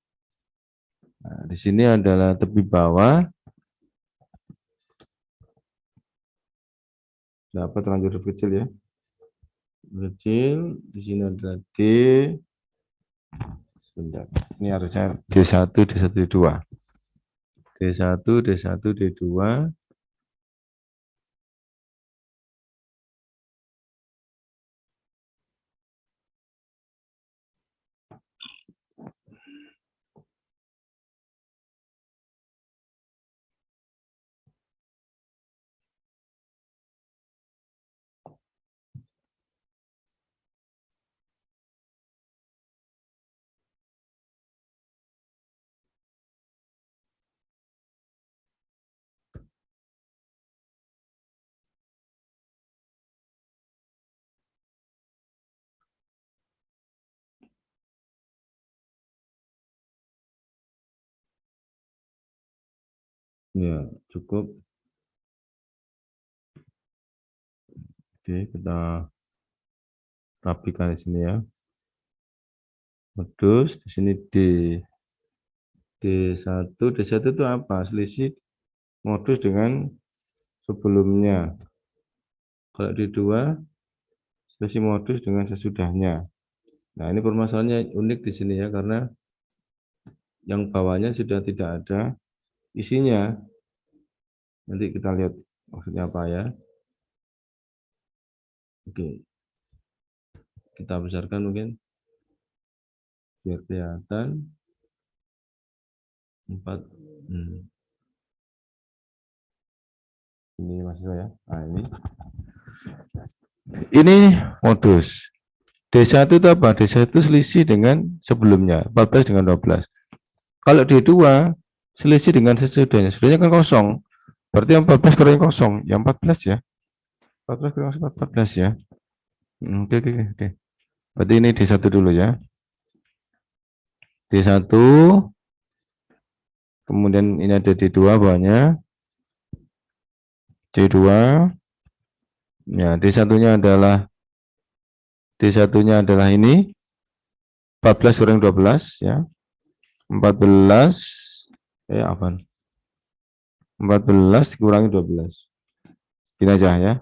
Nah, di sini adalah tepi bawah dapat terlanjur huruf kecil ya. Kecil di sini adalah D. Sebentar. Ini harusnya D1, D1, D2. D1, D1, D2. Ya, cukup. Oke, kita rapikan di sini ya. Terus di sini D1, D1 itu apa? Selisih modus dengan sebelumnya. Kalau D2 selisih modus dengan sesudahnya. Nah, ini permasalahannya unik di sini ya karena yang bawahnya sudah tidak ada isinya. Nanti kita lihat maksudnya apa ya. Oke, kita besarkan mungkin biar kelihatan 4. Ini maksud saya. Nah, ini modus. D1 itu apa? D1 itu selisih dengan sebelumnya, 14 dengan 12. Kalau D2 selisih dengan sesudahnya. Sesudahnya kan kosong. Berarti yang 14 kurang kosong, yang 14 ya. 14 kurang 14 ya. Oke. Berarti ini D1 dulu ya. D1, kemudian ini ada D2 bawahnya. D2, ya D1-nya adalah ini 14 kurang 12 ya. 14 apa? 14 dikurangi 12. Gini aja ya.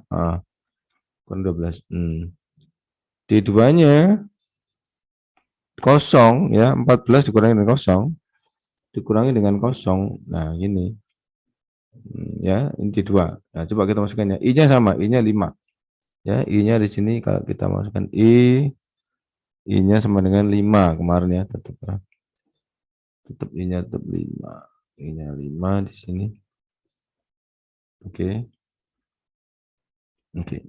Kurang 12. D2-nya kosong ya, 14 dikurangi dengan kosong. Nah, gini. Ya, ini D2. Nah, coba kita masukkan ya. I-nya sama, I-nya 5. Ya, I-nya di sini kalau kita masukkan I-nya sama dengan 5 kemarin ya, tetap I-nya tetap 5. I-nya 5 di sini. Oke.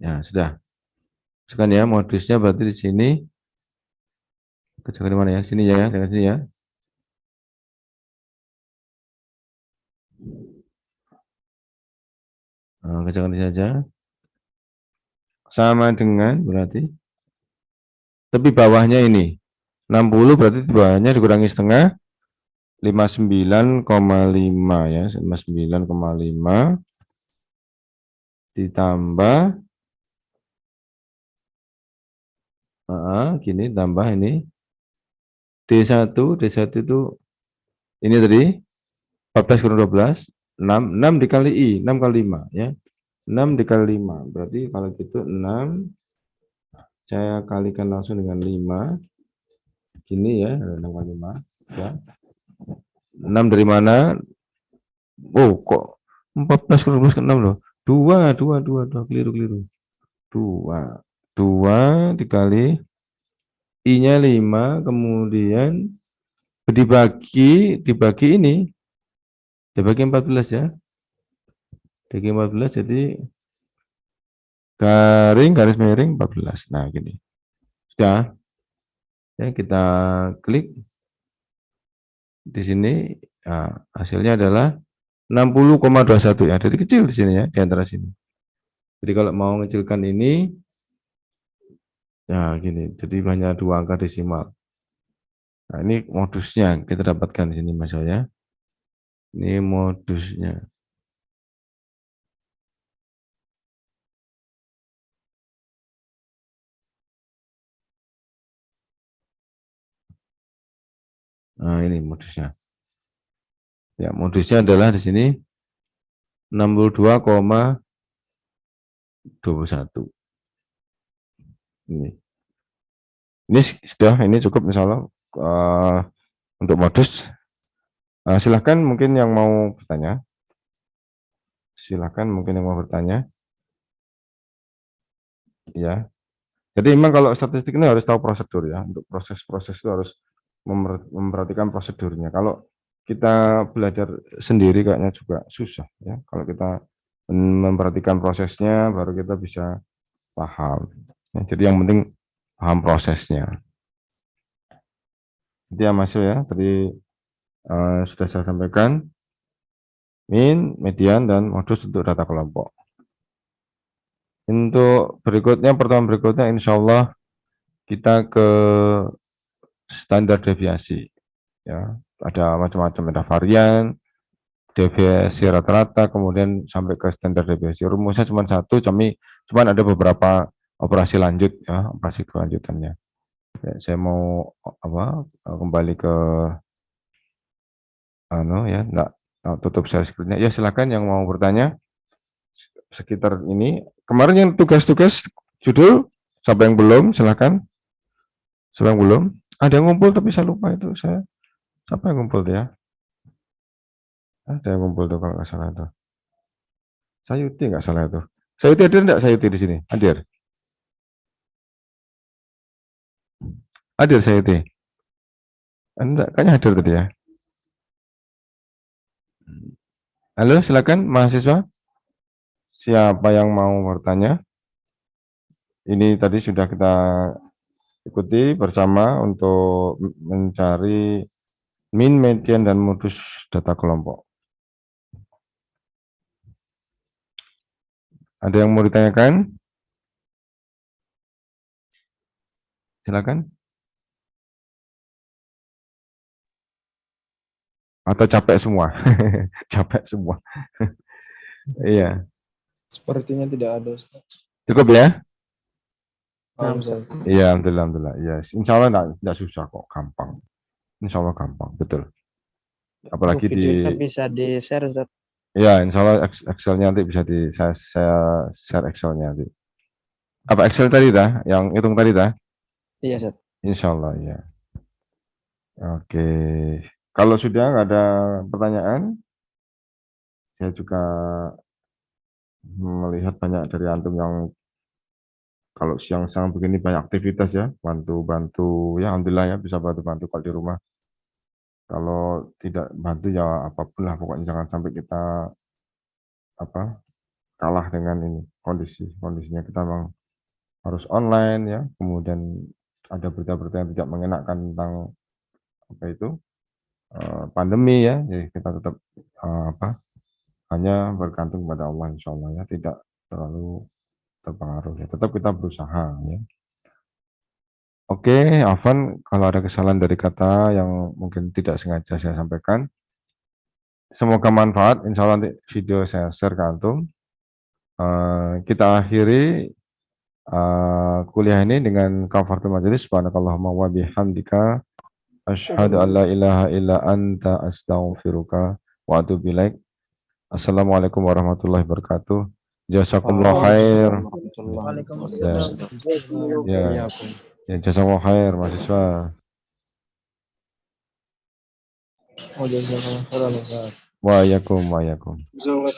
Ya sudah. Masukkan ya, modusnya berarti di sini. Kita di mana ya? Sini ya, dengan sini ya. Nah, kerjakan ini saja. Sama dengan berarti tepi bawahnya ini 60 berarti di bawahnya dikurangi setengah 59,5 ya, 59,5 ditambah gini tambah ini D1 itu ini tadi 14 kurang 12 6 dikali I 6 kali 5 ya, 6 dikali 5 berarti kalau gitu 6 saya kalikan langsung dengan 5 gini ya, 6 kali 5 ya. 6 dari mana? Oh kok 14 kurang 12 ke 6 loh. 2 keliru 2 dikali I-nya 5 kemudian dibagi ini dibagi 14 ya, dibagi 14 jadi garis miring 14. Nah gini sudah ya, kita klik di sini. Nah, hasilnya adalah 60,21 ya, jadi kecil di sini ya, di antara sini. Jadi kalau mau mengecilkan ini ya gini, jadi hanya 2 angka desimal. Nah, ini modusnya kita dapatkan di sini Mas ya. Ini modusnya. Nah, ini modusnya. Ya, modusnya adalah di sini 62,21. Ini. Ini sudah ini cukup misalnya untuk modus. Silahkan mungkin yang mau bertanya. Silahkan mungkin yang mau bertanya. Ya. Jadi memang kalau statistik ini harus tahu prosedur ya. Untuk proses-proses itu harus memperhatikan prosedurnya. Kalau kita belajar sendiri kayaknya juga susah ya. Kalau kita memperhatikan prosesnya baru kita bisa paham. Ya, jadi yang penting paham prosesnya. Jadi yang masuk ya, tadi sudah saya sampaikan, min, median, dan modus untuk data kelompok. Untuk berikutnya, pertemuan berikutnya insya Allah kita ke standar deviasi. Ya, ada macam-macam, ada varian, deviasi rata-rata, kemudian sampai ke standar deviasi. Rumusnya cuma satu, cuma ada beberapa operasi lanjut, ya, operasi kelanjutannya. Ya, saya mau kembali ke ya, enggak tutup share screen-nya. Ya, silakan yang mau bertanya sekitar ini. Kemarin yang tugas-tugas judul, siapa yang belum, silakan. Siapa yang belum? Ada yang ngumpul tapi saya lupa itu saya. Siapa yang ngumpul ya? Ada yang ngumpul tuh kalau nggak salah itu. Sayuti nggak salah itu. Sayuti hadir nggak Sayuti di sini? Hadir. Hadir Sayuti. Enggak, kayaknya hadir tadi ya. Halo, silakan mahasiswa. Siapa yang mau bertanya? Ini tadi sudah kita ikuti bersama untuk mencari min, median, dan modus data kelompok. Ada yang mau ditanyakan? Silakan. Atau capek semua? Capek semua. Iya. Sepertinya tidak ada, Ustaz. Cukup ya? Ustaz. Iya, alhamdulillah, alhamdulillah. Iya, insya Allah enggak susah kok, gampang. Insya Allah gampang, betul. Apalagi di Videonya bisa di-share, Ustaz. ya, insya Allah Excel-nya nanti bisa saya share Excel-nya nanti. Apa Excel tadi dah? Yang hitung tadi dah? Iya, Ustaz. Insya Allah ya. Oke. Kalau sudah nggak ada pertanyaan, saya juga melihat banyak dari antum yang kalau siang-siang begini banyak aktivitas ya, bantu-bantu ya, alhamdulillah ya bisa bantu-bantu kalau di rumah. Kalau tidak bantu ya apapun lah pokoknya jangan sampai kita kalah dengan ini kondisinya kita memang harus online ya, kemudian ada berita-berita yang tidak mengenakan tentang pandemi ya, jadi kita tetap hanya bergantung kepada Allah insya Allah ya, tidak terlalu terpengaruh ya, tetap kita berusaha ya. Oke, Afan, kalau ada kesalahan dari kata yang mungkin tidak sengaja saya sampaikan, semoga manfaat. Insya Allah nanti video saya share ke antum. Kita akhiri kuliah ini dengan kafaratul majelis. Subhanakallahumma wa bihamdika asyhadu an la ilaha illa anta astaghfiruka wa atubu ilaik. Assalamualaikum warahmatullahi wabarakatuh. Jazakumullah khair. Waalaikumsalam. Ya, ya jazakumullah khair mahasiswa. Oh, jazakallah khairan, Ustaz. Waalaikumsalam.